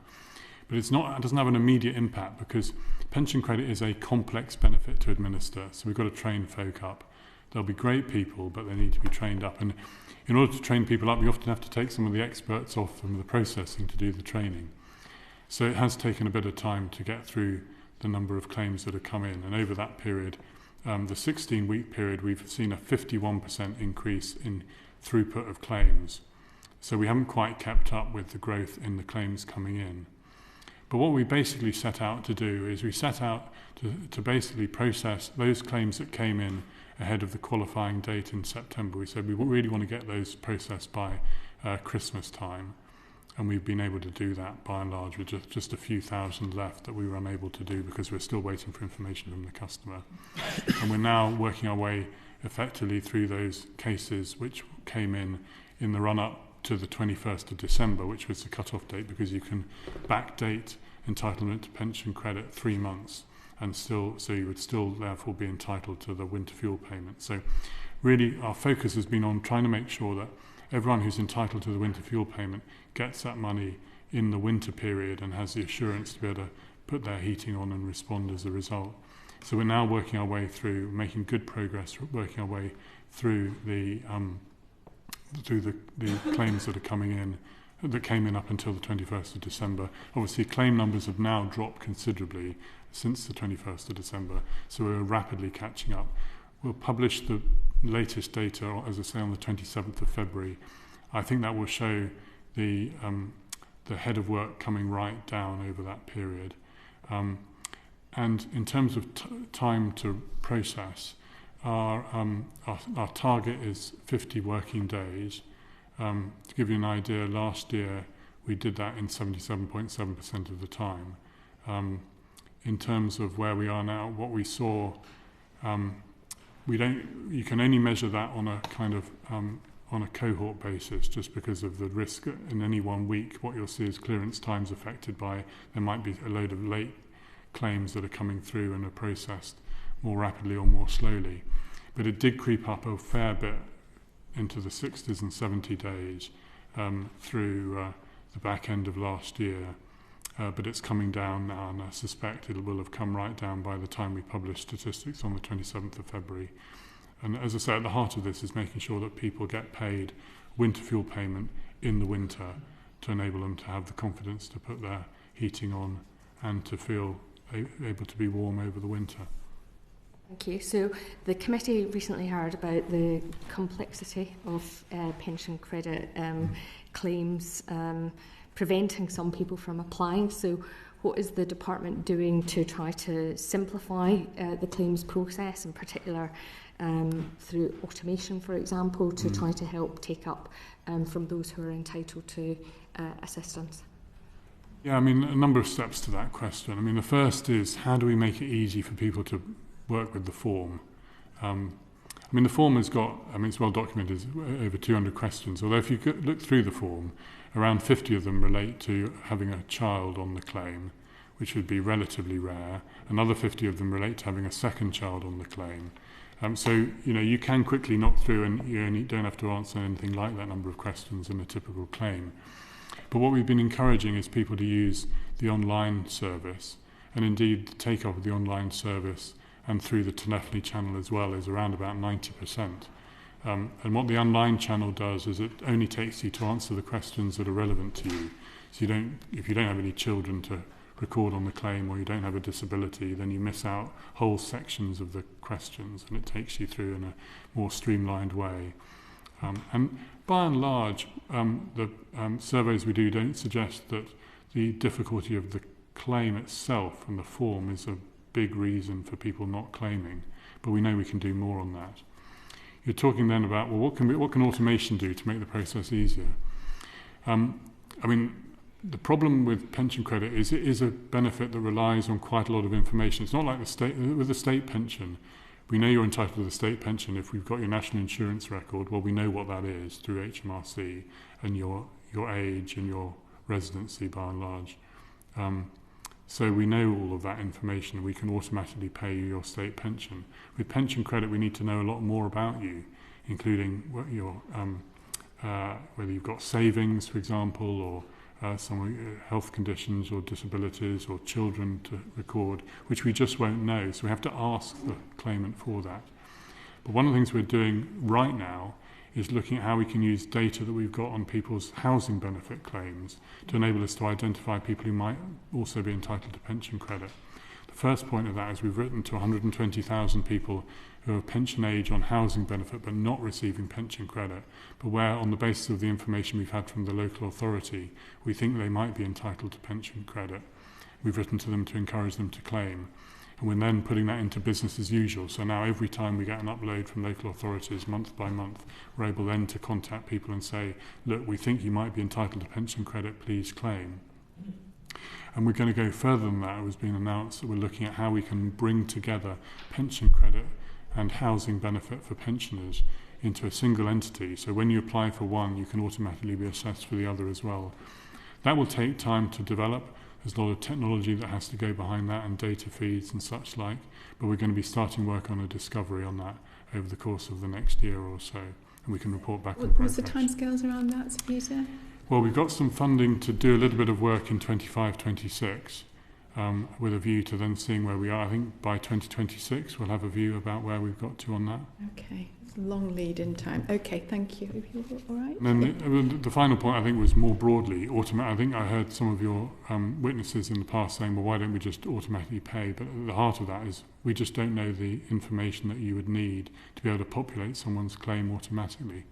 But it doesn't have an immediate impact because pension credit is a complex benefit to administer, so we've got to train folk up. They'll be great people, but they need to be trained up. And in order to train people up, you often have to take some of the experts off from the processing to do the training. So it has taken a bit of time to get through the number of claims that have come in, and over that period, the 16-week period, we've seen a 51% increase in throughput of claims. So we haven't quite kept up with the growth in the claims coming in. But what we basically set out to do is we set out to basically process those claims that came in ahead of the qualifying date in September. We said we really want to get those processed by Christmas time. And we've been able to do that by and large with just a few thousand left that we were unable to do because we're still waiting for information from the customer. And we're now working our way effectively through those cases which came in the run-up to the 21st of December, which was the cut-off date, because you can backdate entitlement to pension credit 3 months, and so you would still therefore be entitled to the winter fuel payment. So really our focus has been on trying to make sure that everyone who's entitled to the winter fuel payment gets that money in the winter period and has the assurance to be able to put their heating on and respond as a result. So we're now working our way through, making good progress, working our way through the claims that are coming in, that came in up until the 21st of December. Obviously, claim numbers have now dropped considerably since the 21st of December, so we're rapidly catching up. We'll publish the latest data, as I say, on the 27th of February. I think that will show the head of work coming right down over that period. And in terms of time to process, our target is 50 working days. To give you an idea, last year we did that in 77.7% of the time. In terms of where we are now, what we saw, you can only measure that on a kind of on a cohort basis, just because of the risk in any 1 week. What you'll see is clearance times affected by, there might be a load of late claims that are coming through and are processed more rapidly or more slowly. But it did creep up a fair bit into the 60s and 70 days through the back end of last year. But it's coming down now, and I suspect it will have come right down by the time we publish statistics on the 27th of February. And as I say, at the heart of this is making sure that people get paid winter fuel payment in the winter to enable them to have the confidence to put their heating on and to feel able to be warm over the winter. Thank you. So the committee recently heard about the complexity of pension credit claims, preventing some people from applying. So what is the department doing to try to simplify the claims process, in particular through automation, for example, to try to help take up from those who are entitled to assistance? Yeah, I mean, a number of steps to that question. I mean, the first is, how do we make it easy for people to work with the form? I mean, the form has got, I mean, it's well documented, over 200 questions, although if you look through the form, around 50 of them relate to having a child on the claim, which would be relatively rare. Another 50 of them relate to having a second child on the claim. So, you can quickly knock through and you only don't have to answer anything like that number of questions in a typical claim. But what we've been encouraging is people to use the online service, and indeed the take-up of the online service and through the telephony channel as well is around about 90%. And what the online channel does is it only takes you to answer the questions that are relevant to you. So if you don't have any children to record on the claim, or you don't have a disability, then you miss out whole sections of the questions, and it takes you through in a more streamlined way. And by and large, the surveys we do don't suggest that the difficulty of the claim itself and the form is a big reason for people not claiming, but we know we can do more on that. You're talking then about, well, what can automation do to make the process easier? The problem with pension credit is it is a benefit that relies on quite a lot of information. It's not like with the state pension. We know you're entitled to the state pension if we've got your national insurance record. Well, we know what that is through HMRC and your age and your residency by and large. So we know all of that information and we can automatically pay you your state pension. With pension credit, we need to know a lot more about you, including whether you've got savings, for example, or some health conditions or disabilities or children to record, which we just won't know. So we have to ask the claimant for that. But one of the things we're doing right now is looking at how we can use data that we've got on people's housing benefit claims to enable us to identify people who might also be entitled to pension credit. The first point of that is we've written to 120,000 people who are pension age on housing benefit but not receiving pension credit, but where on the basis of the information we've had from the local authority, we think they might be entitled to pension credit. We've written to them to encourage them to claim. And we're then putting that into business as usual. So now every time we get an upload from local authorities month by month, we're able then to contact people and say, look, we think you might be entitled to pension credit, please claim. And we're going to go further than that. It was being announced that we're looking at how we can bring together pension credit and housing benefit for pensioners into a single entity. So when you apply for one, you can automatically be assessed for the other as well. That will take time to develop. There's a lot of technology that has to go behind that and data feeds and such like, but we're going to be starting work on a discovery on that over the course of the next year or so, and we can report back on progress. What's the timescales around that, Sir Peter? Well, we've got some funding to do a little bit of work in 25-26 with a view to then seeing where we are. I think by 2026 we'll have a view about where we've got to on that. Okay, it's a long lead in time. Okay, thank you. Are you all right? And then the final point I think was more broadly, I think I heard some of your witnesses in the past saying, well, why don't we just automatically pay? But at the heart of that is we just don't know the information that you would need to be able to populate someone's claim automatically.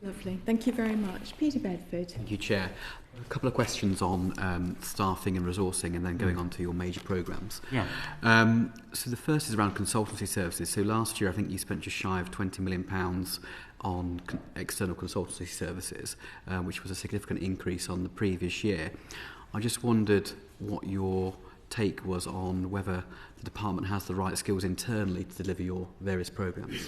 Lovely. Thank you very much. Peter Bedford. Thank you, Chair. A couple of questions on staffing and resourcing and then going on to your major programmes. Yeah. So the first is around consultancy services. So last year I think you spent just shy of £20 million on external consultancy services, which was a significant increase on the previous year. I just wondered what your take was on whether the department has the right skills internally to deliver your various programmes.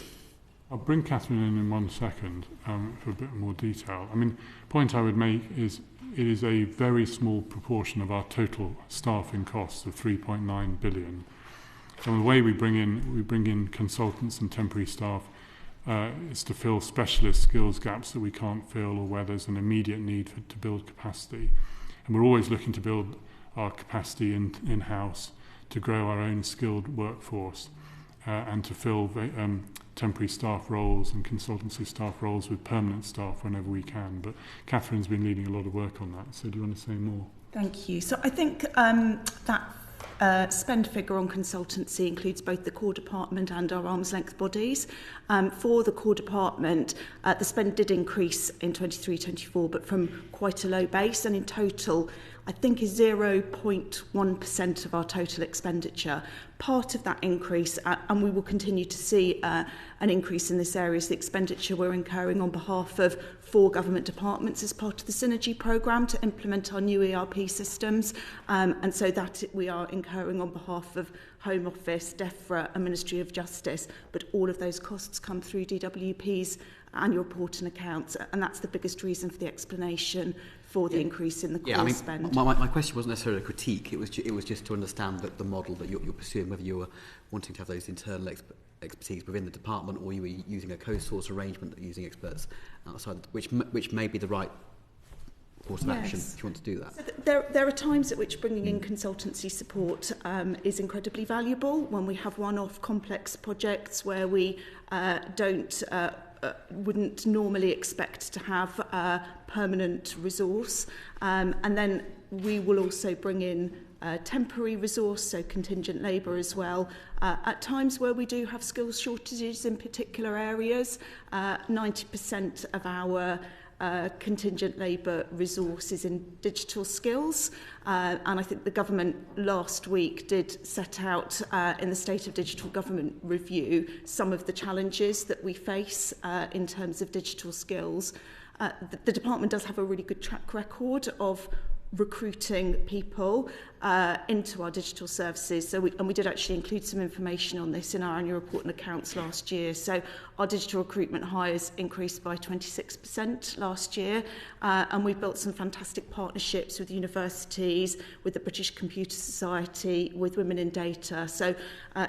I'll bring Catherine in 1 second for a bit more detail. I mean, the point I would make is it is a very small proportion of our total staffing costs of 3.9 billion. And the way we bring in consultants and temporary staff is to fill specialist skills gaps that we can't fill or where there's an immediate need to build capacity. And we're always looking to build our capacity in-house to grow our own skilled workforce and to fill temporary staff roles and consultancy staff roles with permanent staff whenever we can. But Catherine's been leading a lot of work on that. So do you want to say more? Thank you. So I think that spend figure on consultancy includes both the core department and our arm's length bodies. For the core department, the spend did increase in 23-24, but from quite a low base, and in total, I think is 0.1% of our total expenditure. Part of that increase, and we will continue to see an increase in this area, is the expenditure we're incurring on behalf of 4 government departments as part of the Synergy programme to implement our new ERP systems. And so that we are incurring on behalf of Home Office, DEFRA and Ministry of Justice, but all of those costs come through DWP's annual report and accounts, and that's the biggest reason for the explanation for the increase in the core spend. My question wasn't necessarily a critique. It was just to understand the model that you're pursuing, whether you were wanting to have those internal expertise within the department, or you were using a co-source arrangement using experts outside, which may be the right course of action if you want to do that. So there are times at which bringing in consultancy support is incredibly valuable, when we have one-off complex projects where we wouldn't normally expect to have a permanent resource, and then we will also bring in temporary resource, so contingent labour as well. At times where we do have skills shortages in particular areas, 90% of our contingent labour resources in digital skills, and I think the government last week did set out in the State of Digital Government review some of the challenges that we face in terms of digital skills. The department does have a really good track record of recruiting people into our digital services. And we did actually include some information on this in our annual report and accounts last year. So our digital recruitment hires increased by 26% last year. And we've built some fantastic partnerships with universities, with the British Computer Society, with Women in Data. So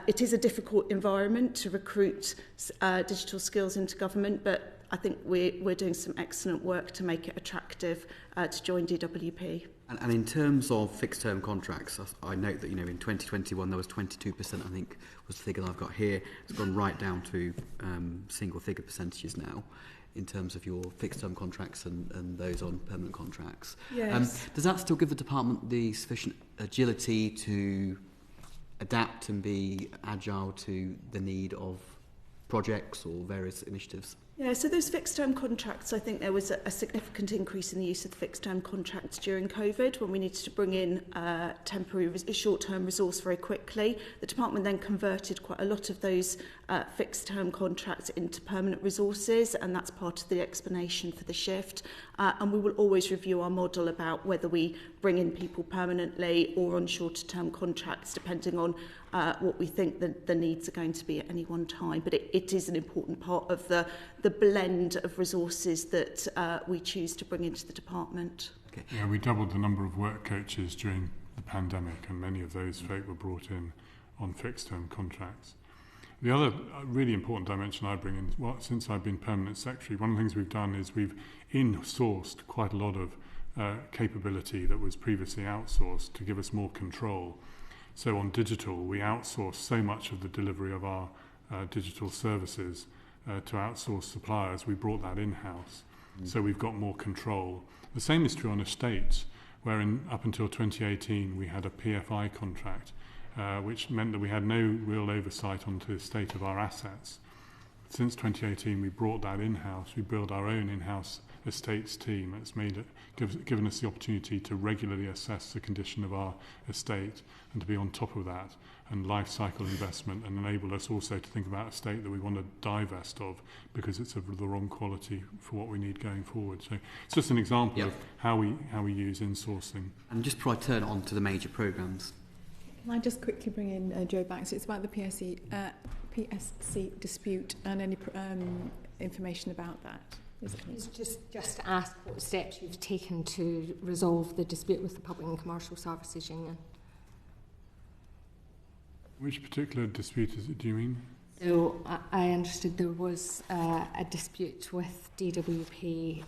it is a difficult environment to recruit digital skills into government, but I think we're doing some excellent work to make it attractive to join DWP. And in terms of fixed-term contracts, I note that in 2021 there was 22%, I think, was the figure I've got here. It's gone right down to single-figure percentages now in terms of your fixed-term contracts and those on permanent contracts. Yes. Does that still give the department the sufficient agility to adapt and be agile to the need of projects or various initiatives? Yeah, so those fixed-term contracts, I think there was a significant increase in the use of the fixed-term contracts during COVID when we needed to bring in temporary short-term resource very quickly. The department then converted quite a lot of those fixed-term contracts into permanent resources, and that's part of the explanation for the shift. And we will always review our model about whether we bring in people permanently or on shorter-term contracts, depending on what we think the needs are going to be at any one time. But it is an important part of the blend of resources that we choose to bring into the department. Okay. Yeah, we doubled the number of work coaches during the pandemic, and many of those folk were brought in on fixed-term contracts. The other really important dimension I bring in, well, since I've been permanent secretary, one of the things we've done is we've in-sourced quite a lot of capability that was previously outsourced to give us more control. So on digital, we outsource so much of the delivery of our digital services to outsource suppliers. We brought that in-house, so we've got more control. The same is true on estates, where up until 2018 we had a PFI contract, which meant that we had no real oversight onto the state of our assets. Since 2018 we brought that in-house. We built our own in-house estates team. It's given us the opportunity to regularly assess the condition of our estate and to be on top of that, and life cycle investment, and enable us also to think about a estate that we want to divest of because it's of the wrong quality for what we need going forward. So it's just an example of how we use insourcing. And just before I turn on to the major programmes. Can I just quickly bring in Joe back? So it's about the PSC dispute and any information about that. It's just to ask what steps you've taken to resolve the dispute with the Public and Commercial Services Union. Which particular dispute do you mean? So I understood there was a dispute with DWP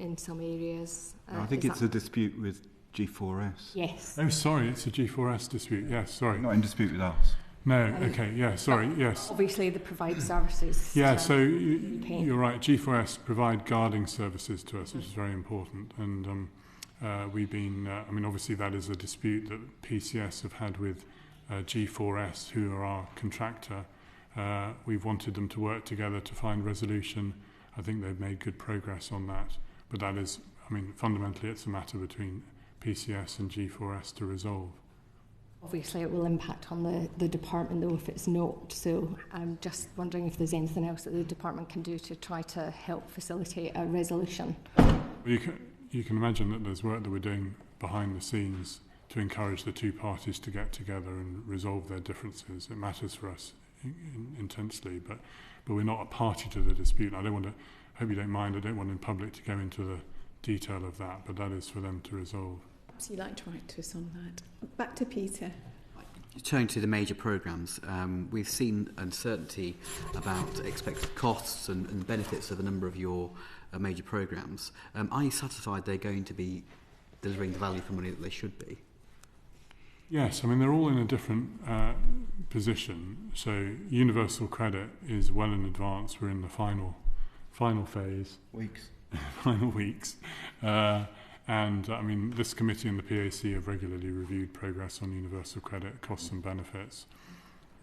in some areas. I think it's a dispute with G4S. Yes. Oh, sorry, it's a G4S dispute. Yes, sorry. Not in dispute with us. No, okay, yeah, sorry, yes. Obviously, they provide services. Yeah, so you're right. G4S provide guarding services to us, which is very important. And we've been, obviously that is a dispute that PCS have had with G4S, who are our contractor. We've wanted them to work together to find resolution. I think they've made good progress on that. But that is, fundamentally it's a matter between PCS and G4S to resolve. Obviously, it will impact on the department, though, if it's not. So I'm just wondering if there's anything else that the department can do to try to help facilitate a resolution. Well, you can imagine that there's work that we're doing behind the scenes to encourage the two parties to get together and resolve their differences. It matters for us intensely, but we're not a party to the dispute. I hope you don't mind, I don't want in public to go into the detail of that, but that is for them to resolve. So you'd like to write to us on that. Back to Peter. Turning to the major programmes, we've seen uncertainty about expected costs and benefits of a number of your major programmes. Are you satisfied they're going to be delivering the value for money that they should be? Yes, I mean, they're all in a different position. So universal credit is well in advance. We're in the final phase. Final weeks. And I mean, this committee and the PAC have regularly reviewed progress on universal credit, costs and benefits.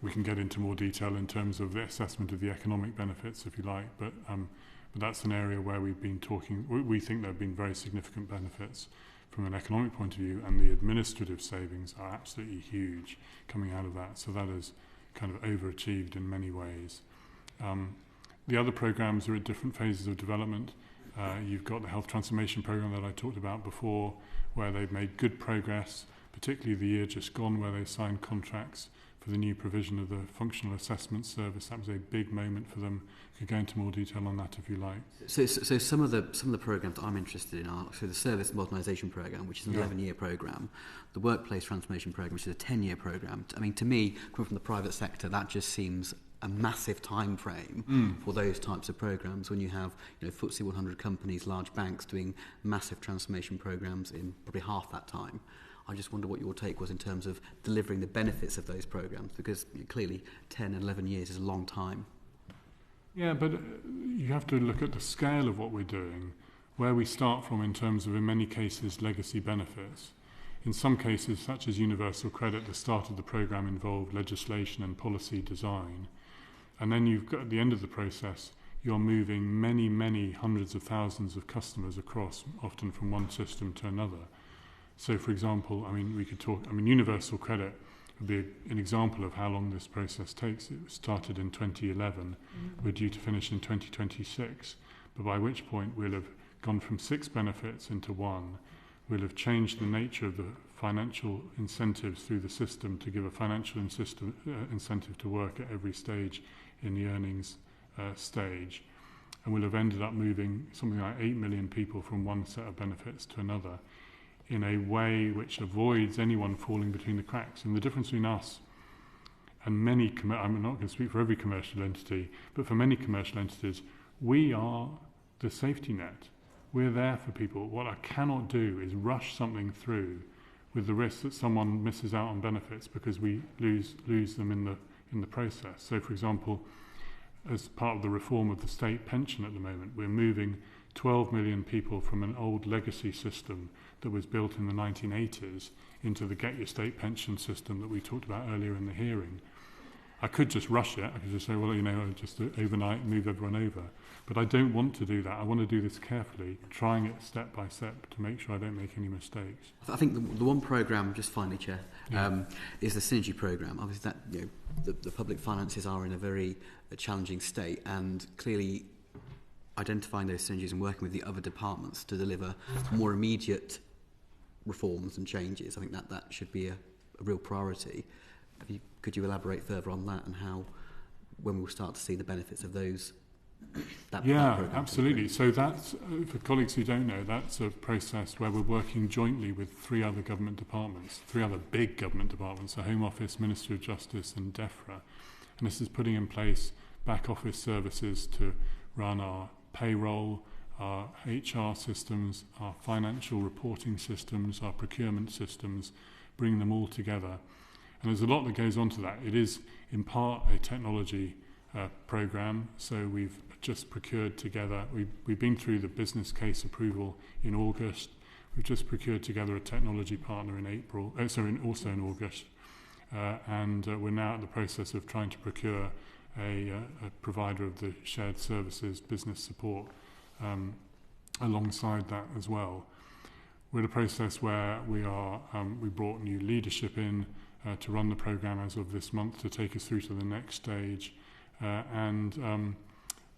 We can get into more detail in terms of the assessment of the economic benefits, if you like, but that's an area where we've been talking. We think there have been very significant benefits from an economic point of view, and the administrative savings are absolutely huge coming out of that. So that is kind of overachieved in many ways. The other programs are at different phases of development. You've got the health transformation program that I talked about before, where they've made good progress, particularly the year just gone where they signed contracts for the new provision of the functional assessment service. That was a big moment for them. Could go into more detail on that if you like. So some of the programs I'm interested in are the service modernisation program, which is an 11-year program, the workplace transformation program, which is a 10-year program. I mean, to me, coming from the private sector, that just seems a massive time frame for those types of programs when you have FTSE 100 companies, large banks doing massive transformation programs in probably half that time. I just wonder what your take was in terms of delivering the benefits of those programs, because clearly 10 and 11 years is a long time. Yeah, but you have to look at the scale of what we're doing, where we start from in terms of, in many cases, legacy benefits. In some cases, such as universal credit, the start of the programme involved legislation and policy design. And then you've got, at the end of the process, you're moving many, many hundreds of thousands of customers across, often from one system to another. So, for example, universal credit would be an example of how long this process takes. It started in 2011. We're due to finish in 2026. But by which point we'll have gone from 6 benefits into 1. We'll have changed the nature of the financial incentives through the system to give a financial incentive to work at every stage in the earnings stage. And we'll have ended up moving something like 8 million people from one set of benefits to another in a way which avoids anyone falling between the cracks. And the difference between us and many, I'm not going to speak for every commercial entity, but for many commercial entities, we are the safety net. We're there for people. What I cannot do is rush something through with the risk that someone misses out on benefits because we lose them in the process. So, for example, as part of the reform of the state pension at the moment, we're moving 12 million people from an old legacy system that was built in the 1980s into the Get Your State Pension system that we talked about earlier in the hearing. I could just rush it. I could just say, well, just overnight move everyone over. But I don't want to do that. I want to do this carefully, trying it step by step to make sure I don't make any mistakes. I think the one programme, just finally, Chair, is the Synergy programme. Obviously, that the public finances are in a very challenging state, and clearly identifying those synergies and working with the other departments to deliver more immediate reforms and changes. I think that should be a real priority. Could you elaborate further on that and when we'll start to see the benefits of those? That absolutely. So that's, for colleagues who don't know, that's a process where we're working jointly with 3 other government departments, 3 other big government departments, the Home Office, Ministry of Justice and DEFRA. And this is putting in place back office services to run our payroll, our HR systems, our financial reporting systems, our procurement systems, bring them all together. And there's a lot that goes on to that. It is in part a technology programme, so we've just procured together, we've been through the business case approval in August. We've just procured together a technology partner in also in August. And we're now at the process of trying to procure a provider of the shared services business support alongside that as well. We're in a process where we brought new leadership in to run the programme as of this month to take us through to the next stage. And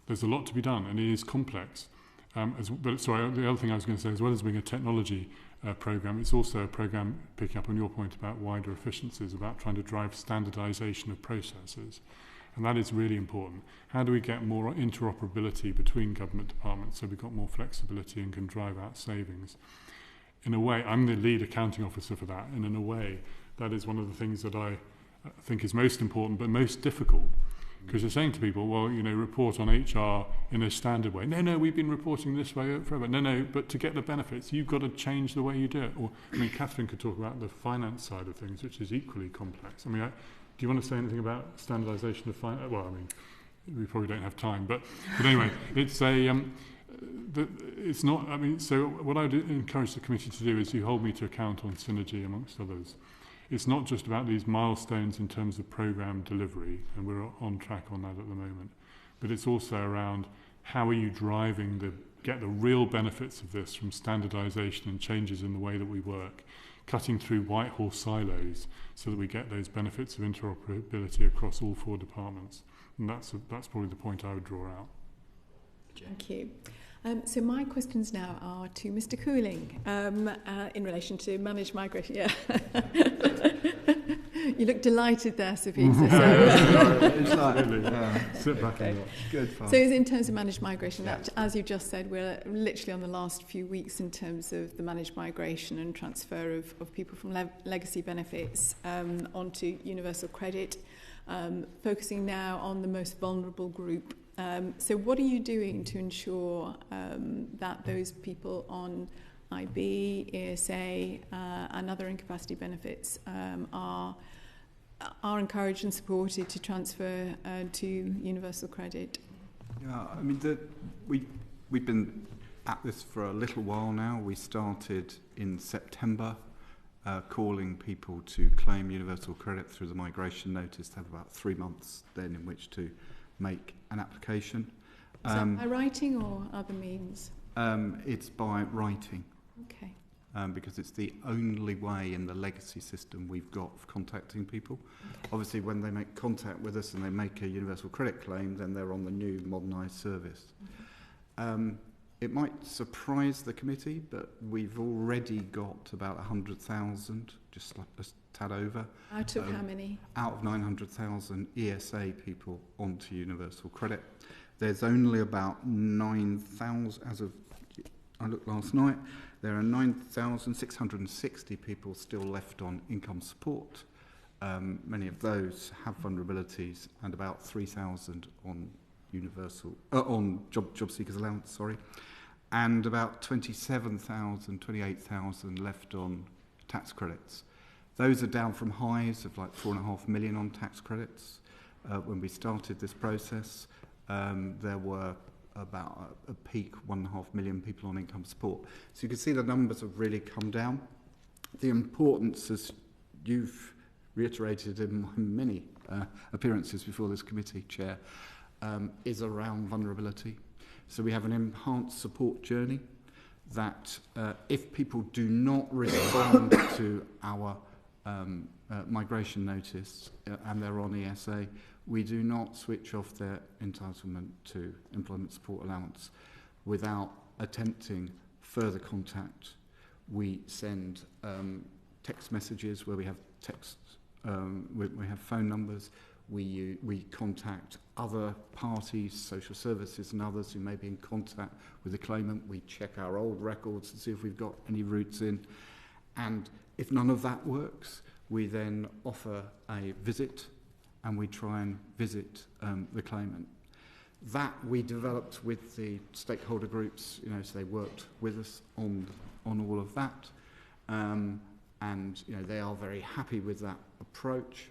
there's a lot to be done, and it is complex. The other thing I was going to say, as well as being a technology programme, it's also a programme, picking up on your point about wider efficiencies, about trying to drive standardisation of processes. And that is really important. How do we get more interoperability between government departments so we've got more flexibility and can drive out savings? In a way, I'm the lead accounting officer for that, and in a way, that is one of the things that I think is most important but most difficult. Because you're saying to people, well, you know, report on HR in a standard way. No, we've been reporting this way forever. No, but to get the benefits, you've got to change the way you do it. Or, I mean, Catherine could talk about the finance side of things, which is equally complex. I mean, do you want to say anything about standardisation of finance? Well, I mean, we probably don't have time, but anyway, it's it's not. I mean, so what I would encourage the committee to do is you hold me to account on synergy amongst others. It's not just about these milestones in terms of programme delivery, and we're on track on that at the moment, but it's also around how are you driving get the real benefits of this from standardisation and changes in the way that we work, cutting through Whitehall silos so that we get those benefits of interoperability across all 4 departments. And that's probably the point I would draw out. Thank you. So my questions now are to Mr. Couling in relation to managed migration. Yeah. You look delighted there, Sir Peter. It's like, sit back and watch. Good fun. So in terms of managed migration, that, as you just said, we're literally on the last few weeks in terms of the managed migration and transfer of people from legacy benefits onto universal credit, focusing now on the most vulnerable group. So what are you doing to ensure that those people on IB, ESA and other incapacity benefits are encouraged and supported to transfer to universal credit? Yeah, I mean, we've been at this for a little while now. We started in September calling people to claim universal credit through the migration notice. They have about 3 months then in which to make an application. Is that by writing or other means? It's by writing. Okay. Because it's the only way in the legacy system we've got of contacting people. Okay. Obviously, when they make contact with us and they make a universal credit claim, then they're on the new modernised service. Mm-hmm. It might surprise the committee, but we've already got about 100,000, just like a tad over. Out of how many? Out of 900,000 ESA people onto universal credit. There's only about 9,000, as of I looked last night, there are 9,660 people still left on income support. Many of those have vulnerabilities, and about 3,000 on universal on job seekers allowance, sorry, and about 28,000 left on tax credits. Those are down from highs of like 4.5 million on tax credits. When we started this process, there were about a peak 1.5 million people on income support. So you can see the numbers have really come down. The importance, as you've reiterated in my many appearances before this committee, Chair, is around vulnerability. So we have an enhanced support journey that if people do not respond to our migration notice and they're on ESA, we do not switch off their entitlement to employment support allowance without attempting further contact. We send text messages where we have text, we have phone numbers. We contact other parties, social services and others who may be in contact with the claimant. We check our old records to see if we've got any routes in. And if none of that works, we then offer a visit and we try and visit the claimant. That we developed with the stakeholder groups, so they worked with us on all of that. And they are very happy with that approach.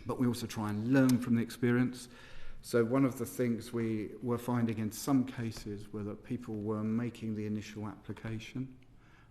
But we also try and learn from the experience. So one of the things we were finding in some cases were that people were making the initial application,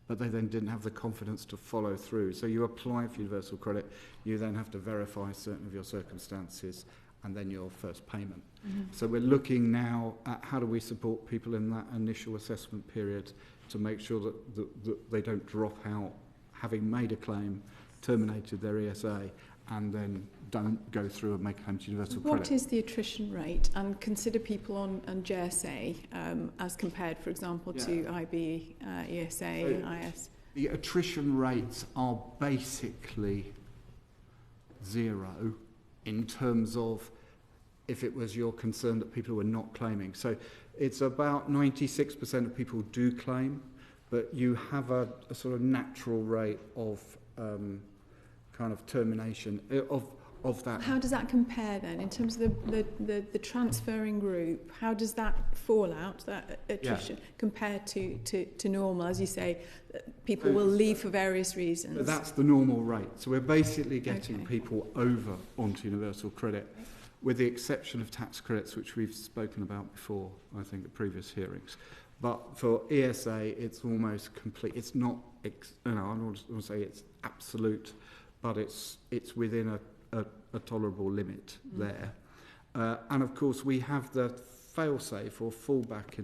but they then didn't have the confidence to follow through. So you apply for universal credit, you then have to verify certain of your circumstances, and then your first payment. Mm-hmm. So we're looking now at how do we support people in that initial assessment period to make sure that they don't drop out, having made a claim, terminated their ESA, and then don't go through and make a claim to universal credit. What is the attrition rate? And consider people on JSA as compared, for example, to IB, ESA, IS. The attrition rates are basically zero in terms of if it was your concern that people were not claiming. So it's about 96% of people do claim, but you have a sort of natural rate of kind of termination of that. How does that compare then in terms of the transferring group? How does that fallout, that attrition, compare to normal? As you say, people will leave for various reasons. But that's the normal rate. So we're basically getting people over onto universal credit, with the exception of tax credits, which we've spoken about before, I think, at previous hearings. But for ESA, it's almost complete. It's not, I don't want to say it's absolute, but it's within a tolerable limit there. And of course, we have the fail-safe or fallback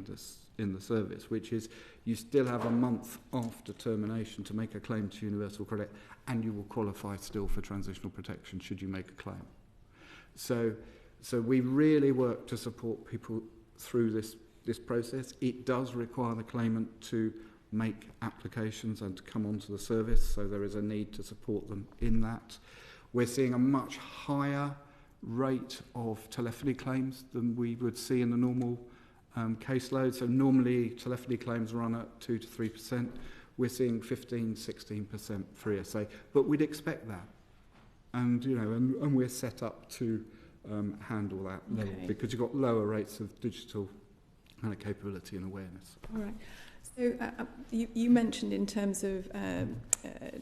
in the service, which is you still have a month after termination to make a claim to universal credit, and you will qualify still for transitional protection should you make a claim. So we really work to support people through this process. It does require the claimant to make applications and to come onto the service, so there is a need to support them in that. We're seeing a much higher rate of telephony claims than we would see in the normal caseload. So normally telephony claims run at 2 to 3%. We're seeing 15-16% for ESA, but we'd expect that. And and we're set up to handle that level because you've got lower rates of digital kind of capability and awareness. All right. So you mentioned in terms of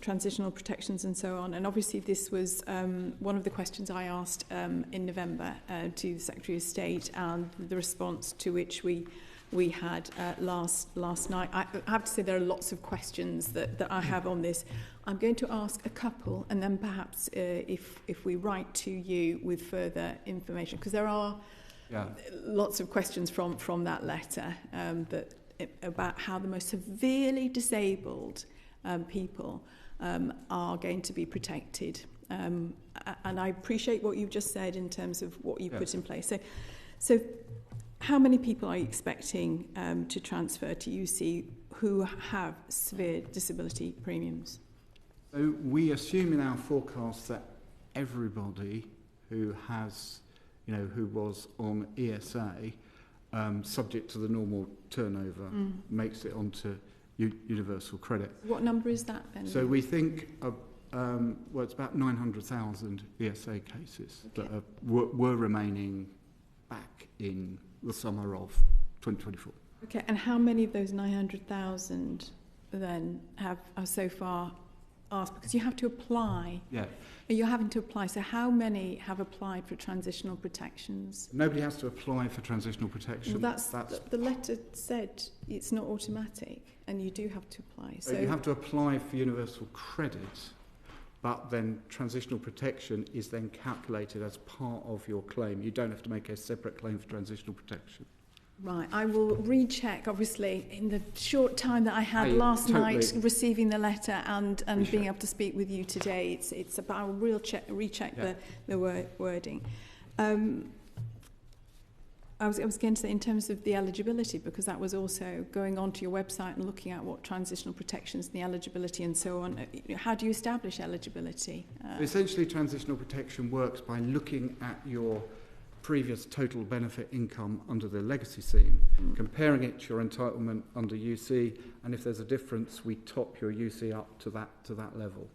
transitional protections and so on, and obviously this was one of the questions I asked in November to the Secretary of State, and the response to which we had last night. I have to say there are lots of questions that I have on this. I'm going to ask a couple, and then perhaps if we write to you with further information, because there are lots of questions from that letter about how the most severely disabled people are going to be protected. And I appreciate what you've just said in terms of what you put in place. So how many people are you expecting to transfer to UC who have severe disability premiums? So we assume in our forecast that everybody who has, who was on ESA, subject to the normal turnover, makes it onto universal credit. What number is that then? So we think, it's about 900,000 ESA cases that were remaining back in the summer of 2024. Okay, and how many of those 900,000 then have so far asked? Because you have to apply. Yeah. You're having to apply. So how many have applied for transitional protections? Nobody has to apply for transitional protection. Well, that's the letter said it's not automatic, and you do have to apply. So you have to apply for universal credit, but then transitional protection is then calculated as part of your claim. You don't have to make a separate claim for transitional protection. Right, I will recheck, obviously, in the short time that I had last night receiving the letter and being able to speak with you today. It's about a recheck the wording. I was going to say in terms of the eligibility, because that was also going onto your website and looking at what transitional protections and the eligibility and so on. How do you establish eligibility? Essentially, transitional protection works by looking at your previous total benefit income under the legacy scheme, comparing it to your entitlement under UC, and if there's a difference, we top your UC up to that level.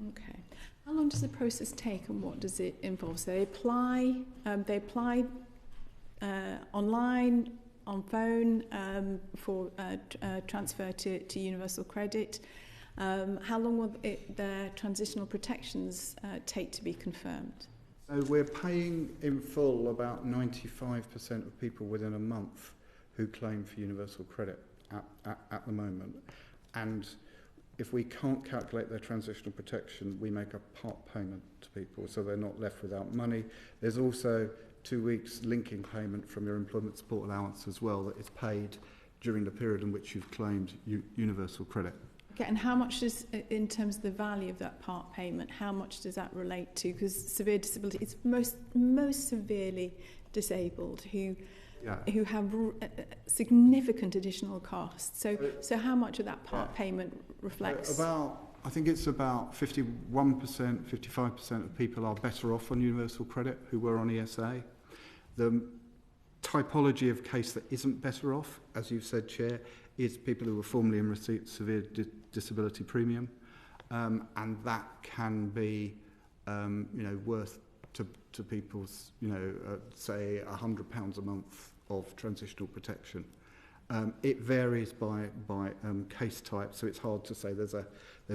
Okay. How long does the process take, and what does it involve? So they apply online, on phone for transfer to universal credit. How long will their transitional protections take to be confirmed? So we're paying in full about 95% of people within a month who claim for universal credit at the moment. And if we can't calculate their transitional protection, we make a part payment to people, so they're not left without money. There's also 2 weeks linking payment from your employment support allowance as well that is paid during the period in which you've claimed universal credit. Okay, and how much does, in terms of the value of that part payment, how much does that relate to? Because severe disability, it's most severely disabled who have significant additional costs. So how much of that part payment reflects? I think it's about 51%, 55% of people are better off on universal credit who were on ESA. The typology of case that isn't better off, as you've said, Chair, is people who were formerly in receipt of severe disability premium, and that can be, worth to people's, say £100 a month of transitional protection. It varies by case type, so it's hard to say there's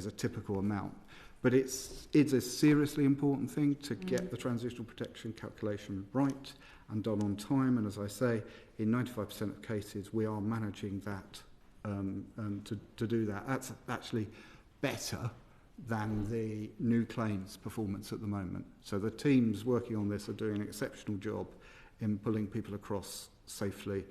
a typical amount. But it's a seriously important thing to get the transitional protection calculation right and done on time. And as I say, in 95% of cases, we are managing that to do that. That's actually better than the new claims performance at the moment. So the teams working on this are doing an exceptional job in pulling people across safely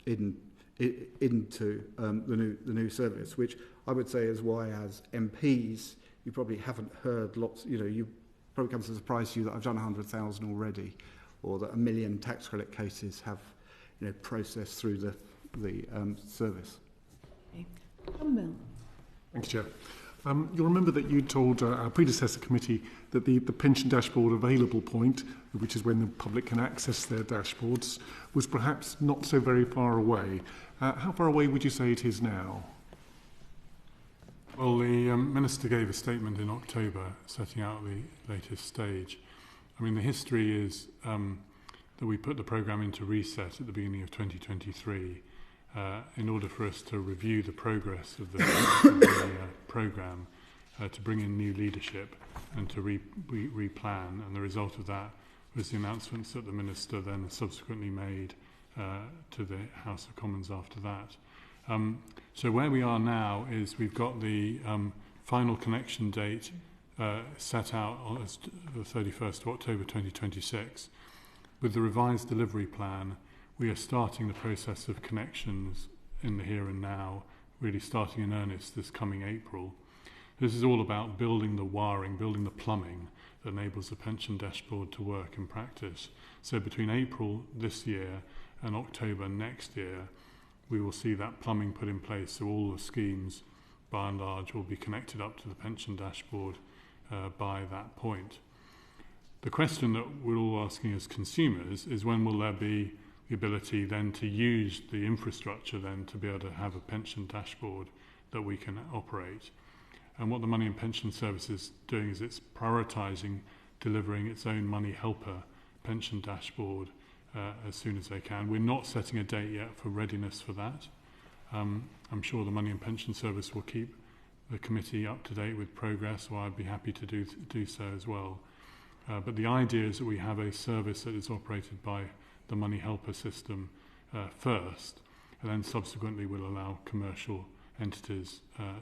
into the new service, which I would say is why, as MPs, you probably haven't heard lots. You probably comes as a surprise to you that I've done 100,000 already, or that 1 million tax credit cases have, processed through the service. Okay. Thank you, Chair. You'll remember that you told our predecessor committee that the pension dashboard available point, which is when the public can access their dashboards, was perhaps not so very far away. How far away would you say it is now? Well, the Minister gave a statement in October setting out the latest stage. I mean, the history is that we put the programme into reset at the beginning of 2023 in order for us to review the progress of the programme, to bring in new leadership and to replan. And the result of that was the announcements that the Minister then subsequently made to the House of Commons after that. So where we are now is we've got the final connection date set out as the 31st of October 2026. With the revised delivery plan, we are starting the process of connections in the here and now, really starting in earnest this coming April. This is all about building the wiring, building the plumbing that enables the pension dashboard to work in practice. So between April this year and October next year, we will see that plumbing put in place, so all the schemes, by and large, will be connected up to the pension dashboard by that point. The question that we're all asking as consumers is, when will there be the ability then to use the infrastructure then to be able to have a pension dashboard that we can operate? And what the Money and Pension Service is doing is it's prioritising delivering its own Money Helper pension dashboard as soon as they can. We're not setting a date yet for readiness for that. I'm sure the Money and Pension Service will keep the committee up to date with progress, or I'd be happy to do so as well. But the idea is that we have a service that is operated by the Money Helper system first, and then subsequently will allow commercial entities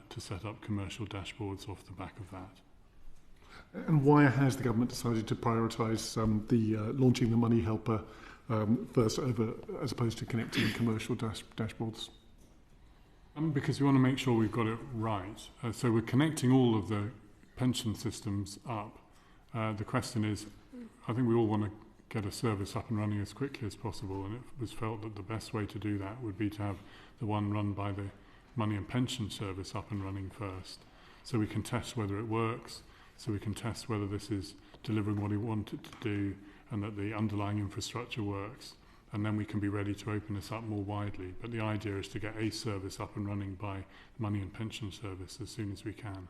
to set up commercial dashboards off the back of that. And why has the government decided to prioritise launching the Money Helper first as opposed to connecting commercial dashboards? Because we want to make sure we've got it right. So we're connecting all of the pension systems up. The question is, I think we all want to get a service up and running as quickly as possible, and it was felt that the best way to do that would be to have the one run by the Money and Pension Service up and running first, so we can test whether it works, so we can test whether this is delivering what we want it to do, and that the underlying infrastructure works, and then we can be ready to open this up more widely. But the idea is to get a service up and running by Money and Pension Service as soon as we can.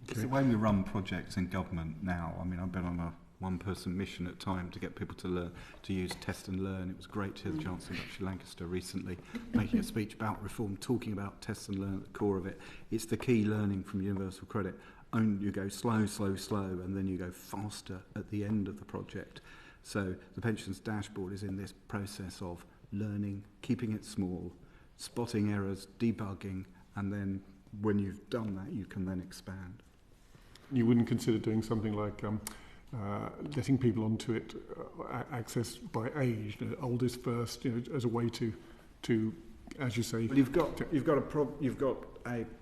It's the way we run projects in government now. I mean, I've been on a one-person mission at a time to get people to learn to use test and learn. It was great to hear the Chancellor of Lancaster recently making a speech about reform, talking about test and learn at the core of it. It's the key learning from universal credit. You go slow, slow, slow, and then you go faster at the end of the project. So the pensions dashboard is in this process of learning, keeping it small, spotting errors, debugging, and then when you've done that, you can then expand. You wouldn't consider doing something like letting people onto it access by age, oldest first, as a way to, as you say. Well, you've got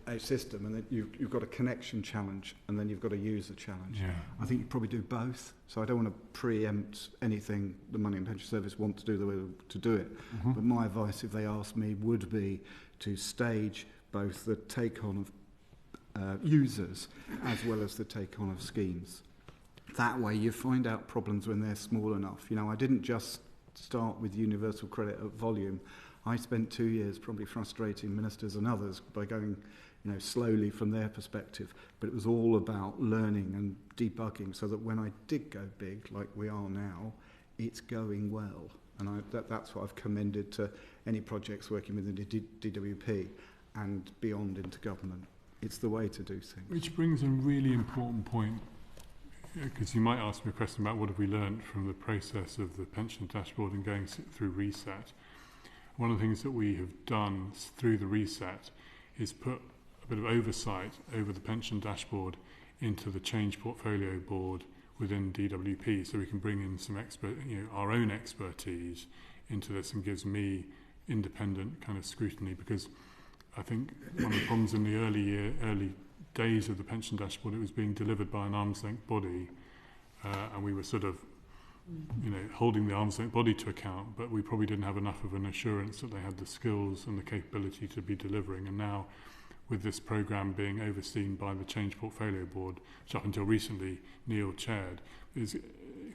a system, and then you've got a connection challenge, and then you've got a user challenge. Yeah. I think you probably do both. So I don't want to preempt anything the Money and Pension Service want to do the way to do it. Mm-hmm. But my advice, if they ask me, would be to stage both the take-on of users as well as the take-on of schemes. That way you find out problems when they're small enough. I didn't just start with universal credit at volume. I spent 2 years probably frustrating ministers and others by going, slowly from their perspective. But it was all about learning and debugging so that when I did go big, like we are now, it's going well. And that's what I've commended to any projects working within the DWP and beyond into government. It's the way to do things. Which brings a really important point, because you might ask me a question about what have we learned from the process of the pension dashboard and going through reset. One of the things that we have done through the reset is put a bit of oversight over the pension dashboard into the change portfolio board within DWP, so we can bring in some our own expertise into this, and gives me independent kind of scrutiny, because I think one of the problems in the early days of the pension dashboard, it was being delivered by an arm's length body, and we were sort of holding the arm's length body to account, but we probably didn't have enough of an assurance that they had the skills and the capability to be delivering. And now, with this programme being overseen by the Change Portfolio Board, which up until recently Neil chaired, it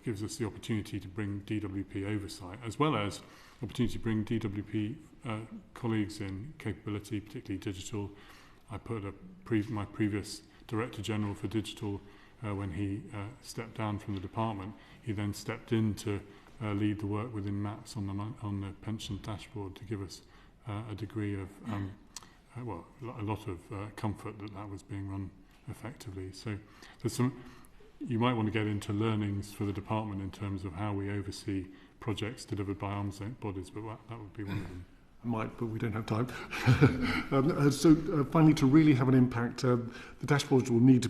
gives us the opportunity to bring DWP oversight, as well as opportunity to bring DWP colleagues in capability, particularly digital. I put my previous Director General for Digital, when he stepped down from the department, he then stepped in to lead the work within MAPS on the pension dashboard to give us a degree of a lot of comfort that was being run effectively. So there's some, you might want to get into learnings for the department in terms of how we oversee projects delivered by arm's length bodies, but that would be one of them. I might, but we don't have time. So finally, to really have an impact, the dashboards will need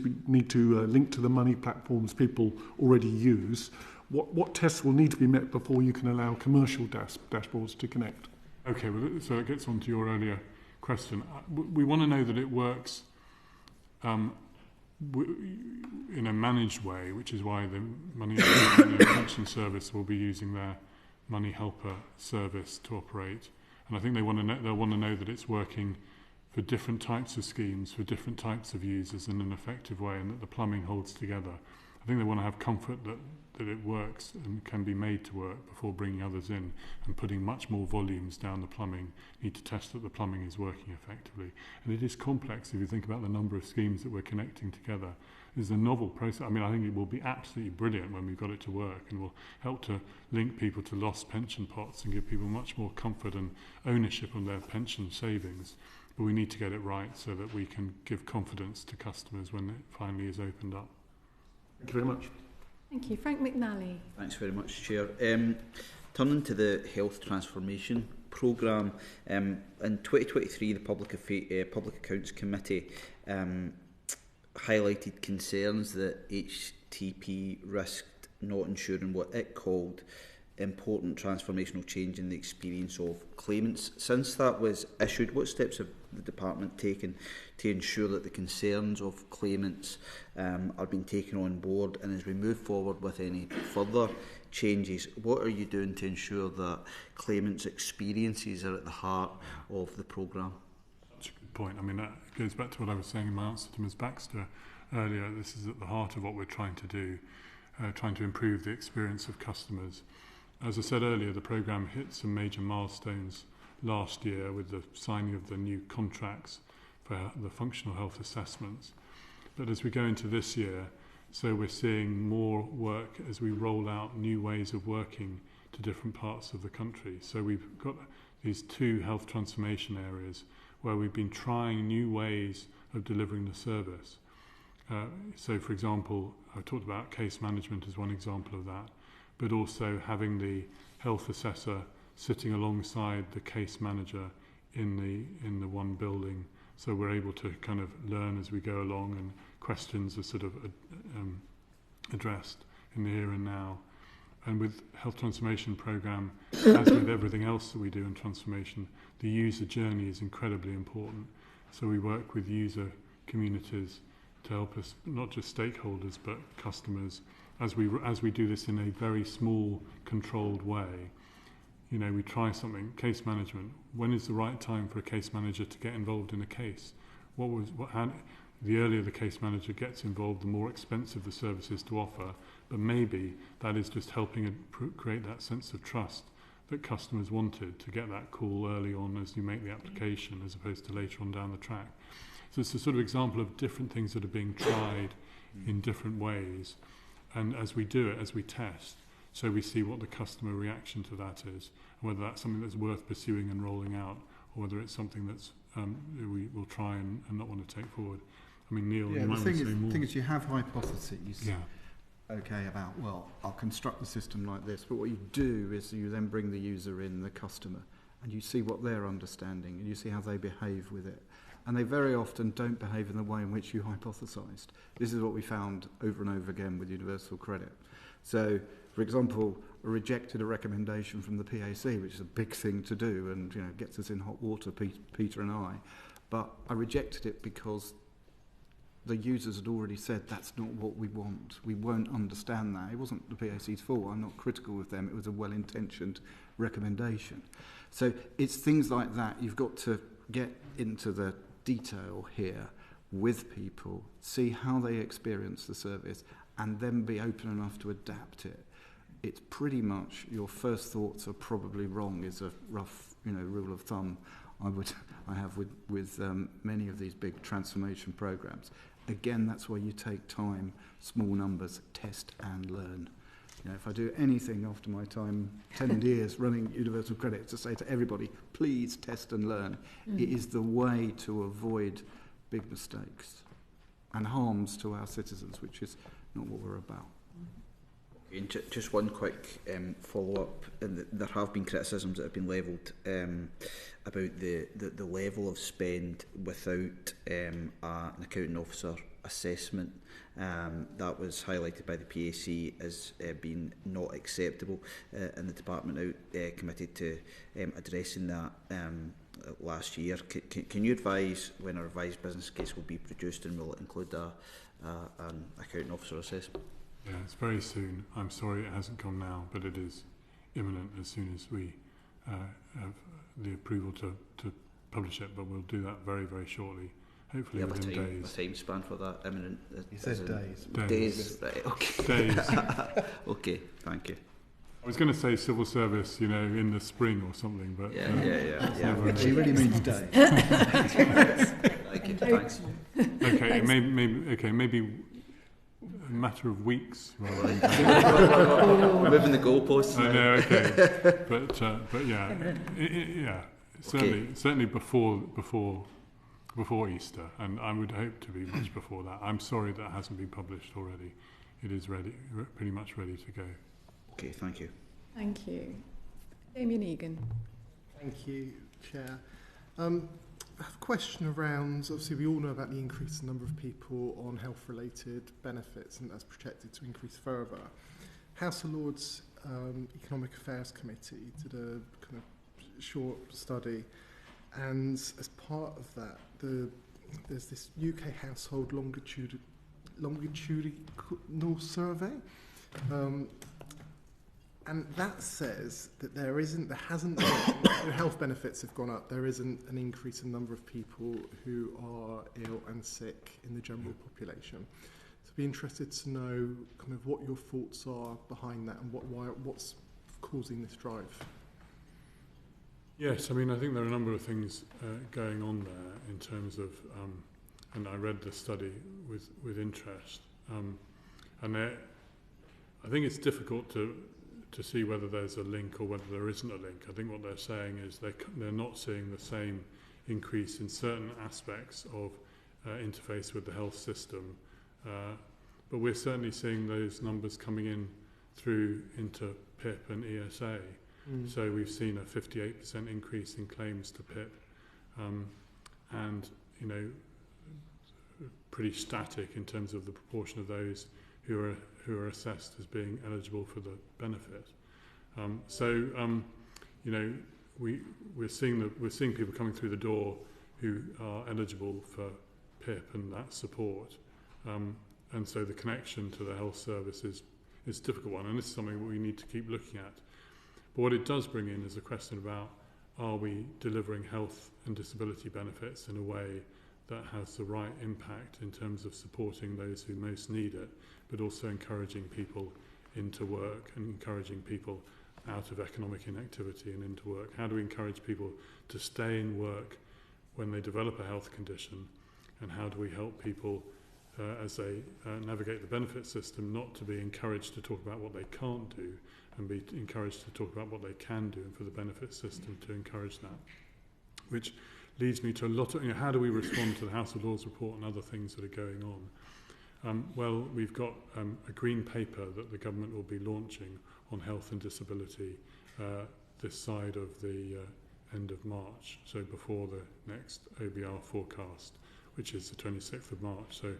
to link to the money platforms people already use. What tests will need to be met before you can allow commercial dashboards to connect? Okay, well, so it gets on to your earlier question. We want to know that it works in a managed way, which is why the Money Pension Service will be using their Money Helper service to operate. And I think they'll want to know that it's working for different types of schemes, for different types of users in an effective way, and that the plumbing holds together. I think they want to have comfort that it works and can be made to work before bringing others in, and putting much more volumes down the plumbing. Need to test that the plumbing is working effectively. And it is complex if you think about the number of schemes that we're connecting together. It's a novel process. I mean, I think it will be absolutely brilliant when we've got it to work, and will help to link people to lost pension pots and give people much more comfort and ownership on their pension savings. But we need to get it right so that we can give confidence to customers when it finally is opened up. Thank you very much. Thank you. Frank McNally. Thanks very much, Chair. Turning to the Health Transformation Programme, in 2023 the Public Accounts Committee highlighted concerns that HTP risked not ensuring what it called important transformational change in the experience of claimants. Since that was issued, what steps have the department taken to ensure that the concerns of claimants are being taken on board? And as we move forward with any further changes, what are you doing to ensure that claimants' experiences are at the heart of the programme? That's a good point. I mean, that goes back to what I was saying in my answer to Ms Baxter earlier. This is at the heart of what we're trying to do, trying to improve the experience of customers. As I said earlier, the programme hit some major milestones last year with the signing of the new contracts for the functional health assessments. But as we go into this year, so we're seeing more work as we roll out new ways of working to different parts of the country. So we've got these 2 health transformation areas where we've been trying new ways of delivering the service. So, for example, I talked about case management as one example of that, but also having the health assessor sitting alongside the case manager in the one building, so we're able to kind of learn as we go along, and questions are sort of addressed in the here and now. And with Health Transformation Programme, as with everything else that we do in transformation, the user journey is incredibly important. So we work with user communities to help us, not just stakeholders but customers, as we do this in a very small, controlled way. You know, we try something, case management. When is the right time for a case manager to get involved in a case? The earlier the case manager gets involved, the more expensive the service is to offer. But maybe that is just helping create that sense of trust that customers wanted, to get that call early on as you make the application as opposed to later on down the track. So it's a sort of example of different things that are being tried in different ways, and as we do it, as we test, so we see what the customer reaction to that is, and whether that's something that's worth pursuing and rolling out, or whether it's something that's we will try and not want to take forward. I mean, Neil, you might want to say more. The thing is, you have hypotheses. Yeah. Okay, about, well, I'll construct the system like this, but what you do is you then bring the user in, the customer, and you see what they're understanding, and you see how they behave with it. And they very often don't behave in the way in which you hypothesised. This is what we found over and over again with universal credit. So, for example, I rejected a recommendation from the PAC, which is a big thing to do and gets us in hot water, Peter and I. But I rejected it because the users had already said that's not what we want. We won't understand that. It wasn't the PAC's fault. I'm not critical of them. It was a well-intentioned recommendation. So it's things like that. You've got to get into the detail here with people, see how they experience the service, and then be open enough to adapt it. It's pretty much your first thoughts are probably wrong is a rough rule of thumb I have with many of these big transformation programs. Again, that's why you take time, small numbers, test and learn. If I do anything after my time, 10 years running universal credit, to say to everybody, please test and learn. It is the way to avoid big mistakes and harms to our citizens, which is not what we're about. And just one quick follow-up. There have been criticisms that have been levelled about the level of spend without an accounting officer assessment. That was highlighted by the PAC as being not acceptable, and the department committed to addressing that last year. Can you advise when a revised business case will be produced, and will it include an accounting officer assessment? Yeah, it's very soon. I'm sorry it hasn't come now, but it is imminent as soon as we have the approval to publish it, but we'll do that very, very shortly, hopefully within days. A time span for that imminent? He said days. Days, right, okay. Days. Okay, thank you. I was going to say civil service, in the spring or something, but... Yeah. He really means days. Thank you, thanks. Okay, maybe a matter of weeks rather than moving the goalposts. I know, okay, but yeah, certainly before Easter, and I would hope to be much before that. I'm sorry that hasn't been published already. It is ready, pretty much ready to go. Okay, thank you. Thank you. Damien Egan. Thank you, Chair. I have a question around, obviously we all know about the increase in number of people on health-related benefits, and that's projected to increase further. House of Lords Economic Affairs Committee did a kind of short study, and as part of that, there's this UK household longitudinal survey, and that says that there hasn't been, health benefits have gone up, there isn't an increase in number of people who are ill and sick in the general population. So I'd be interested to know kind of what your thoughts are behind that, and what's causing this drive. Yes, I mean, I think there are a number of things going on there in terms of, and I read the study with interest, and I think it's difficult to see whether there's a link or whether there isn't a link. I think what they're saying is they're not seeing the same increase in certain aspects of interface with the health system, but we're certainly seeing those numbers coming in through into PIP and ESA. So we've seen a 58% increase in claims to PIP, and pretty static in terms of the proportion of those who are assessed as being eligible for the benefit. We're seeing people coming through the door who are eligible for PIP and that support, and so the connection to the health service is a difficult one, and this is something we need to keep looking at. But what it does bring in is a question about, are we delivering health and disability benefits in a way that has the right impact in terms of supporting those who most need it, but also encouraging people into work and encouraging people out of economic inactivity and into work? How do we encourage people to stay in work when they develop a health condition? And how do we help people as they navigate the benefit system not to be encouraged to talk about what they can't do and be encouraged to talk about what they can do, and for the benefit system to encourage that? Which leads me to a lot of, how do we respond to the House of Lords report and other things that are going on? Well, we've got a green paper that the government will be launching on health and disability this side of the end of March, so before the next OBR forecast, which is the 26th of March. So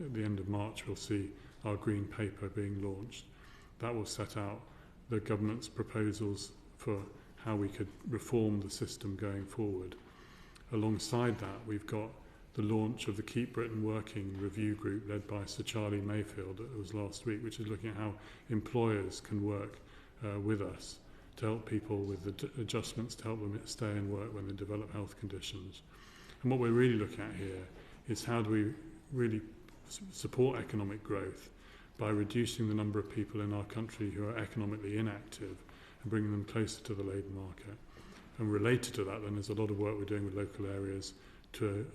at the end of March, we'll see our green paper being launched. That will set out the government's proposals for how we could reform the system going forward. Alongside that, we've got the launch of the Keep Britain Working review group led by Sir Charlie Mayfield, that was last week, which is looking at how employers can work with us to help people with the adjustments to help them stay in work when they develop health conditions. And what we're really looking at here is how do we really support economic growth by reducing the number of people in our country who are economically inactive and bringing them closer to the labour market. And related to that, then, there's a lot of work we're doing with local areas to